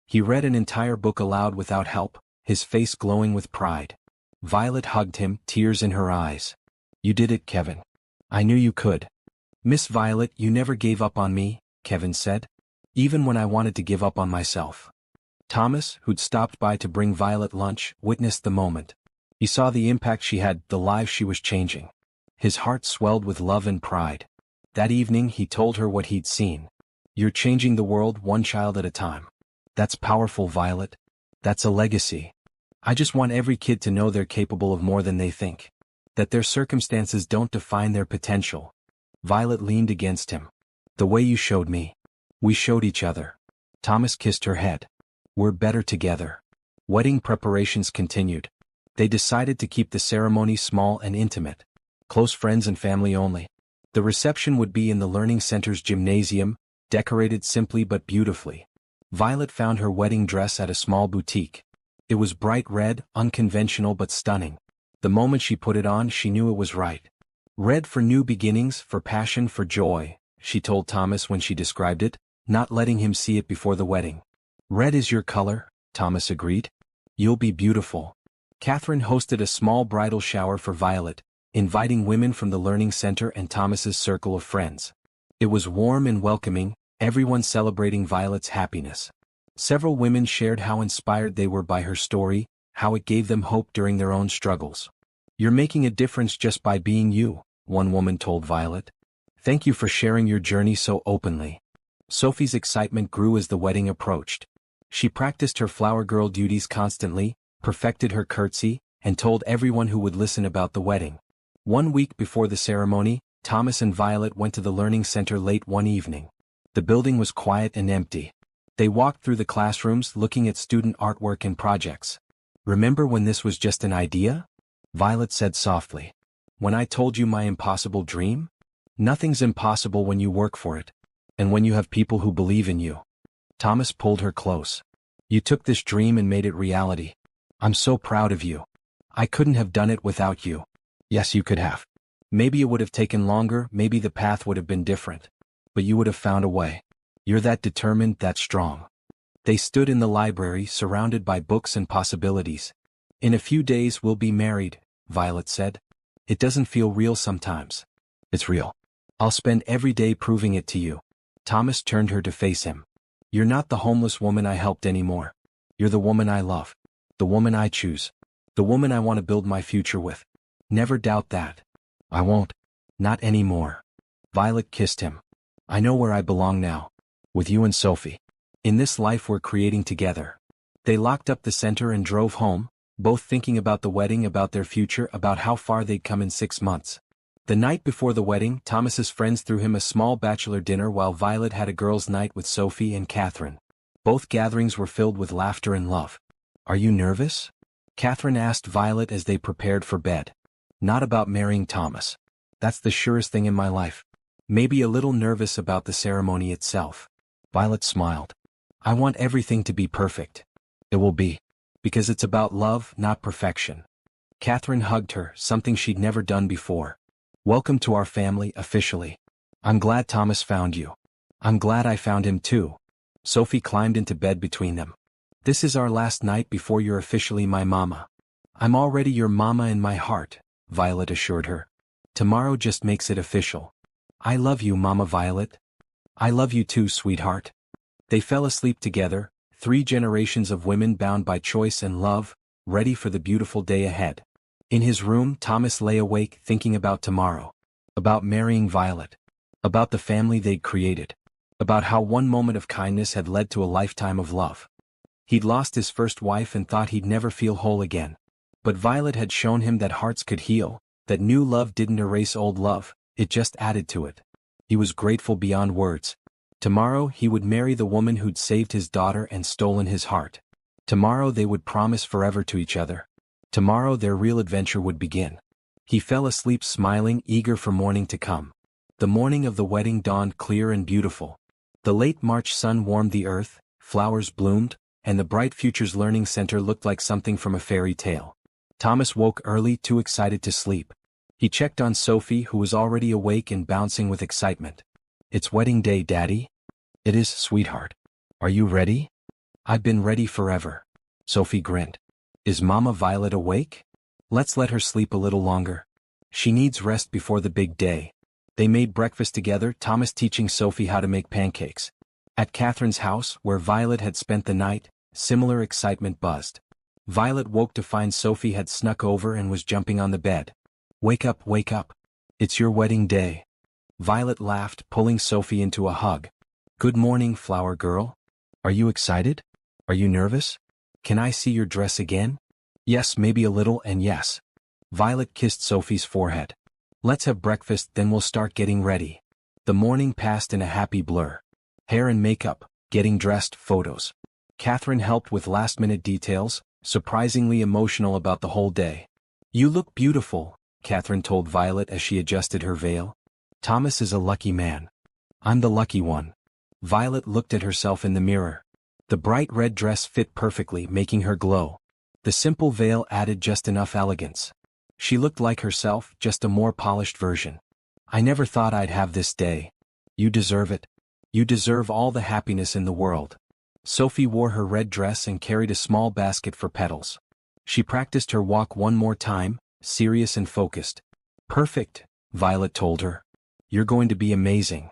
He read an entire book aloud without help, his face glowing with pride. Violet hugged him, tears in her eyes. "You did it, Kevin. I knew you could." "Miss Violet, you never gave up on me," Kevin said. "Even when I wanted to give up on myself." Thomas, who'd stopped by to bring Violet lunch, witnessed the moment. He saw the impact she had, the lives she was changing. His heart swelled with love and pride. That evening he told her what he'd seen. "You're changing the world one child at a time. That's powerful, Violet. That's a legacy. I just want every kid to know they're capable of more than they think. That their circumstances don't define their potential." Violet leaned against him. "The way you showed me. We showed each other." Thomas kissed her head. "We're better together." Wedding preparations continued. They decided to keep the ceremony small and intimate. Close friends and family only. The reception would be in the Learning Center's gymnasium, decorated simply but beautifully. Violet found her wedding dress at a small boutique. It was bright red, unconventional but stunning. The moment she put it on, she knew it was right. "Red for new beginnings, for passion, for joy," she told Thomas when she described it, not letting him see it before the wedding. "Red is your color," Thomas agreed. "You'll be beautiful." Catherine hosted a small bridal shower for Violet, inviting women from the Learning Center and Thomas's circle of friends. It was warm and welcoming, everyone celebrating Violet's happiness. Several women shared how inspired they were by her story, how it gave them hope during their own struggles. "You're making a difference just by being you," one woman told Violet. "Thank you for sharing your journey so openly." Sophie's excitement grew as the wedding approached. She practiced her flower girl duties constantly, perfected her curtsy, and told everyone who would listen about the wedding. 1 week before the ceremony, Thomas and Violet went to the Learning Center late one evening. The building was quiet and empty. They walked through the classrooms looking at student artwork and projects. "Remember when this was just an idea?" Violet said softly. "When I told you my impossible dream? Nothing's impossible when you work for it." And when you have people who believe in you. Thomas pulled her close. You took this dream and made it reality. I'm so proud of you. I couldn't have done it without you. Yes, you could have. Maybe it would have taken longer, maybe the path would have been different. But you would have found a way. You're that determined, that strong. They stood in the library, surrounded by books and possibilities. In a few days we'll be married, Violet said. It doesn't feel real sometimes. It's real. I'll spend every day proving it to you. Thomas turned her to face him. You're not the homeless woman I helped anymore. You're the woman I love. The woman I choose. The woman I want to build my future with. Never doubt that. I won't. Not anymore. Violet kissed him. I know where I belong now. With you and Sophie. In this life we're creating together. They locked up the center and drove home, both thinking about the wedding, about their future, about how far they'd come in 6 months. The night before the wedding, Thomas's friends threw him a small bachelor dinner while Violet had a girls' night with Sophie and Catherine. Both gatherings were filled with laughter and love. Are you nervous? Catherine asked Violet as they prepared for bed. Not about marrying Thomas. That's the surest thing in my life. Maybe a little nervous about the ceremony itself. Violet smiled. I want everything to be perfect. It will be. Because it's about love, not perfection. Catherine hugged her, something she'd never done before. Welcome to our family, officially. I'm glad Thomas found you. I'm glad I found him too. Sophie climbed into bed between them. This is our last night before you're officially my mama. I'm already your mama in my heart, Violet assured her. Tomorrow just makes it official. I love you, Mama Violet. I love you too, sweetheart. They fell asleep together, 3 generations of women bound by choice and love, ready for the beautiful day ahead. In his room, Thomas lay awake thinking about tomorrow. About marrying Violet. About the family they'd created. About how one moment of kindness had led to a lifetime of love. He'd lost his first wife and thought he'd never feel whole again. But Violet had shown him that hearts could heal, that new love didn't erase old love, it just added to it. He was grateful beyond words. Tomorrow he would marry the woman who'd saved his daughter and stolen his heart. Tomorrow they would promise forever to each other. Tomorrow their real adventure would begin. He fell asleep smiling, eager for morning to come. The morning of the wedding dawned clear and beautiful. The late March sun warmed the earth, flowers bloomed, and the bright Futures Learning Center looked like something from a fairy tale. Thomas woke early, too excited to sleep. He checked on Sophie, who was already awake and bouncing with excitement. It's wedding day, Daddy. It is, sweetheart. Are you ready? I've been ready forever. Sophie grinned. Is Mama Violet awake? Let's let her sleep a little longer. She needs rest before the big day. They made breakfast together, Thomas teaching Sophie how to make pancakes. At Catherine's house, where Violet had spent the night, similar excitement buzzed. Violet woke to find Sophie had snuck over and was jumping on the bed. Wake up, wake up. It's your wedding day. Violet laughed, pulling Sophie into a hug. Good morning, flower girl. Are you excited? Are you nervous? Can I see your dress again? Yes, maybe a little, and yes. Violet kissed Sophie's forehead. Let's have breakfast, then we'll start getting ready. The morning passed in a happy blur. Hair and makeup, getting dressed, photos. Catherine helped with last-minute details, surprisingly emotional about the whole day. You look beautiful, Catherine told Violet as she adjusted her veil. Thomas is a lucky man. I'm the lucky one. Violet looked at herself in the mirror. The bright red dress fit perfectly, making her glow. The simple veil added just enough elegance. She looked like herself, just a more polished version. I never thought I'd have this day. You deserve it. You deserve all the happiness in the world. Sophie wore her red dress and carried a small basket for petals. She practiced her walk one more time, serious and focused. Perfect, Violet told her. You're going to be amazing.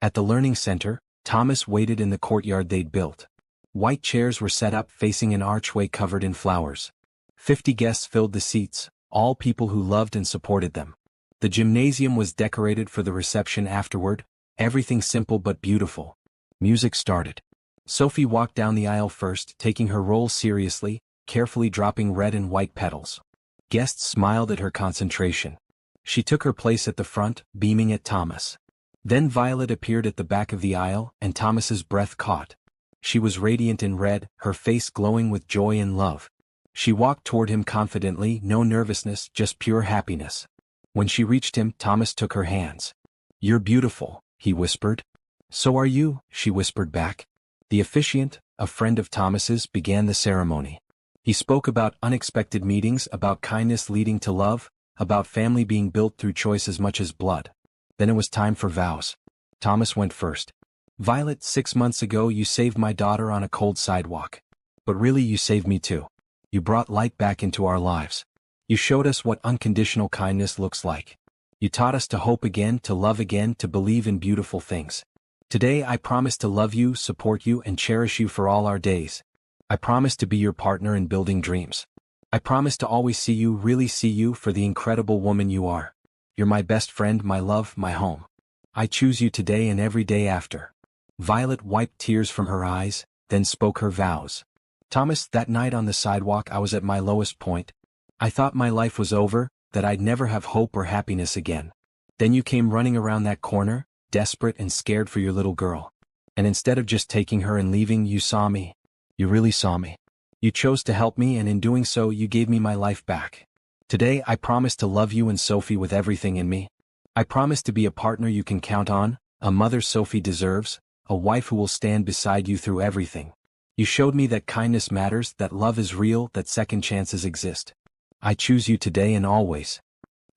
At the learning center, Thomas waited in the courtyard they'd built. White chairs were set up facing an archway covered in flowers. 50 guests filled the seats, all people who loved and supported them. The gymnasium was decorated for the reception afterward, everything simple but beautiful. Music started. Sophie walked down the aisle first, taking her role seriously, carefully dropping red and white petals. Guests smiled at her concentration. She took her place at the front, beaming at Thomas. Then Violet appeared at the back of the aisle, and Thomas's breath caught. She was radiant in red, her face glowing with joy and love. She walked toward him confidently, no nervousness, just pure happiness. When she reached him, Thomas took her hands. You're beautiful, he whispered. "So are you," she whispered back. The officiant, a friend of Thomas's, began the ceremony. He spoke about unexpected meetings, about kindness leading to love, about family being built through choice as much as blood. Then it was time for vows. Thomas went first. "Violet, 6 months ago you saved my daughter on a cold sidewalk. But really you saved me too. You brought light back into our lives. You showed us what unconditional kindness looks like. You taught us to hope again, to love again, to believe in beautiful things. Today I promise to love you, support you, and cherish you for all our days. I promise to be your partner in building dreams. I promise to always see you, really see you, for the incredible woman you are. You're my best friend, my love, my home. I choose you today and every day after." Violet wiped tears from her eyes, then spoke her vows. "Thomas, that night on the sidewalk I was at my lowest point. I thought my life was over, that I'd never have hope or happiness again. Then you came running around that corner, desperate and scared for your little girl. And instead of just taking her and leaving, you saw me. You really saw me. You chose to help me, and in doing so you gave me my life back. Today I promise to love you and Sophie with everything in me. I promise to be a partner you can count on, a mother Sophie deserves, a wife who will stand beside you through everything. You showed me that kindness matters, that love is real, that second chances exist. I choose you today and always."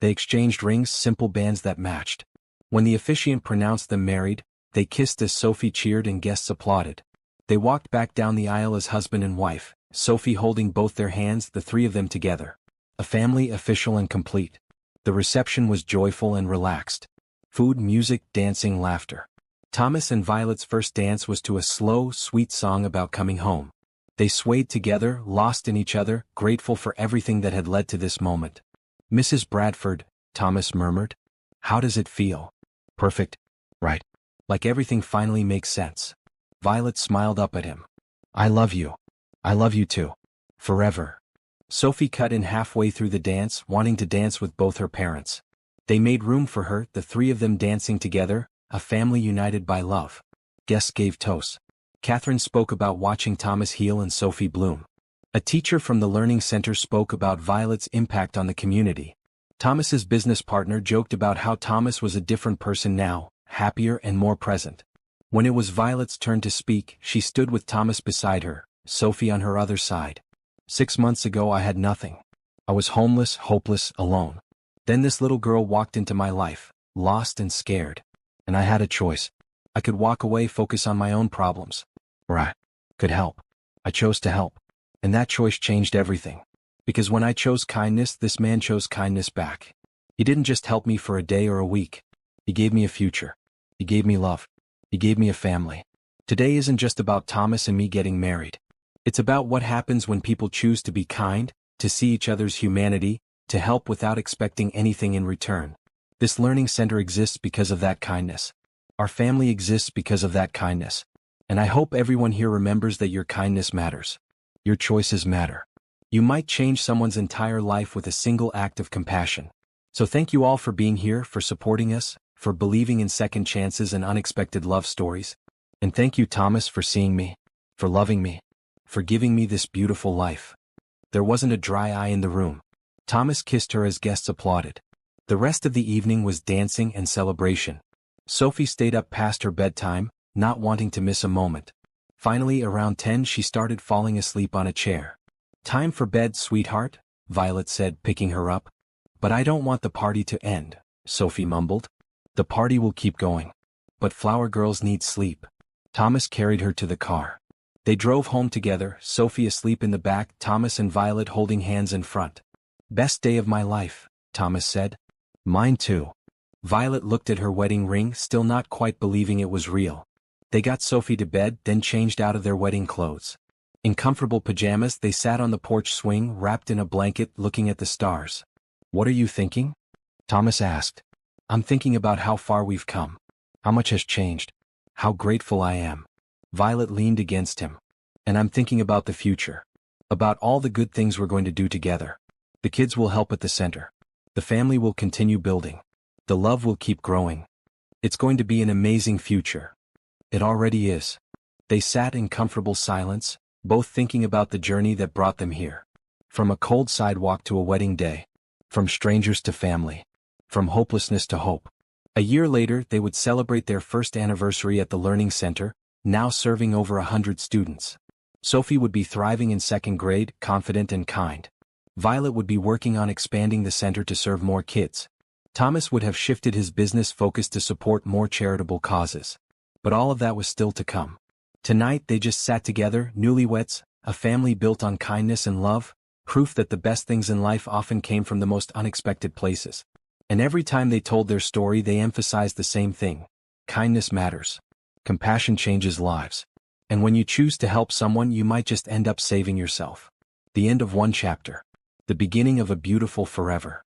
They exchanged rings, simple bands that matched. When the officiant pronounced them married, they kissed as Sophie cheered and guests applauded. They walked back down the aisle as husband and wife, Sophie holding both their hands, the three of them together. A family official and complete. The reception was joyful and relaxed. Food, music, dancing, laughter. Thomas and Violet's first dance was to a slow, sweet song about coming home. They swayed together, lost in each other, grateful for everything that had led to this moment. "Mrs. Bradford," Thomas murmured. "How does it feel?" "Perfect. Right. Like everything finally makes sense." Violet smiled up at him. "I love you. I love you too. Forever." Sophie cut in halfway through the dance, wanting to dance with both her parents. They made room for her, the three of them dancing together, a family united by love. Guests gave toasts. Catherine spoke about watching Thomas heal and Sophie bloom. A teacher from the Learning Center spoke about Violet's impact on the community. Thomas's business partner joked about how Thomas was a different person now, happier and more present. When it was Violet's turn to speak, she stood with Thomas beside her, Sophie on her other side. 6 months ago I had nothing. I was homeless, hopeless, alone. Then this little girl walked into my life, lost and scared. And I had a choice. I could walk away, focus on my own problems. Or I could help. I chose to help. And that choice changed everything. Because when I chose kindness, this man chose kindness back. He didn't just help me for a day or a week. He gave me a future. He gave me love. He gave me a family. Today isn't just about Thomas and me getting married. It's about what happens when people choose to be kind, to see each other's humanity, to help without expecting anything in return. This learning center exists because of that kindness. Our family exists because of that kindness. And I hope everyone here remembers that your kindness matters. Your choices matter. You might change someone's entire life with a single act of compassion. So thank you all for being here, for supporting us, for believing in second chances and unexpected love stories. And thank you, Thomas, for seeing me, for loving me, for giving me this beautiful life. There wasn't a dry eye in the room. Thomas kissed her as guests applauded. The rest of the evening was dancing and celebration. Sophie stayed up past her bedtime, not wanting to miss a moment. Finally, around 10, she started falling asleep on a chair. "Time for bed, sweetheart," Violet said, picking her up. "But I don't want the party to end," Sophie mumbled. "The party will keep going. But flower girls need sleep." Thomas carried her to the car. They drove home together, Sophie asleep in the back, Thomas and Violet holding hands in front. "Best day of my life," Thomas said. "Mine too." Violet looked at her wedding ring, still not quite believing it was real. They got Sophie to bed, then changed out of their wedding clothes. In comfortable pajamas, they sat on the porch swing, wrapped in a blanket, looking at the stars. "What are you thinking?" Thomas asked. "I'm thinking about how far we've come. How much has changed. How grateful I am." Violet leaned against him. "And I'm thinking about the future. About all the good things we're going to do together. The kids will help at the center. The family will continue building. The love will keep growing. It's going to be an amazing future. It already is." They sat in comfortable silence, both thinking about the journey that brought them here. From a cold sidewalk to a wedding day. From strangers to family. From hopelessness to hope. A year later, they would celebrate their first anniversary at the Learning Center, now serving over 100 students. Sophie would be thriving in second grade, confident and kind. Violet would be working on expanding the center to serve more kids. Thomas would have shifted his business focus to support more charitable causes. But all of that was still to come. Tonight they just sat together, newlyweds, a family built on kindness and love, proof that the best things in life often came from the most unexpected places. And every time they told their story they emphasized the same thing. Kindness matters. Compassion changes lives. And when you choose to help someone, you might just end up saving yourself. The end of one chapter. The beginning of a beautiful forever.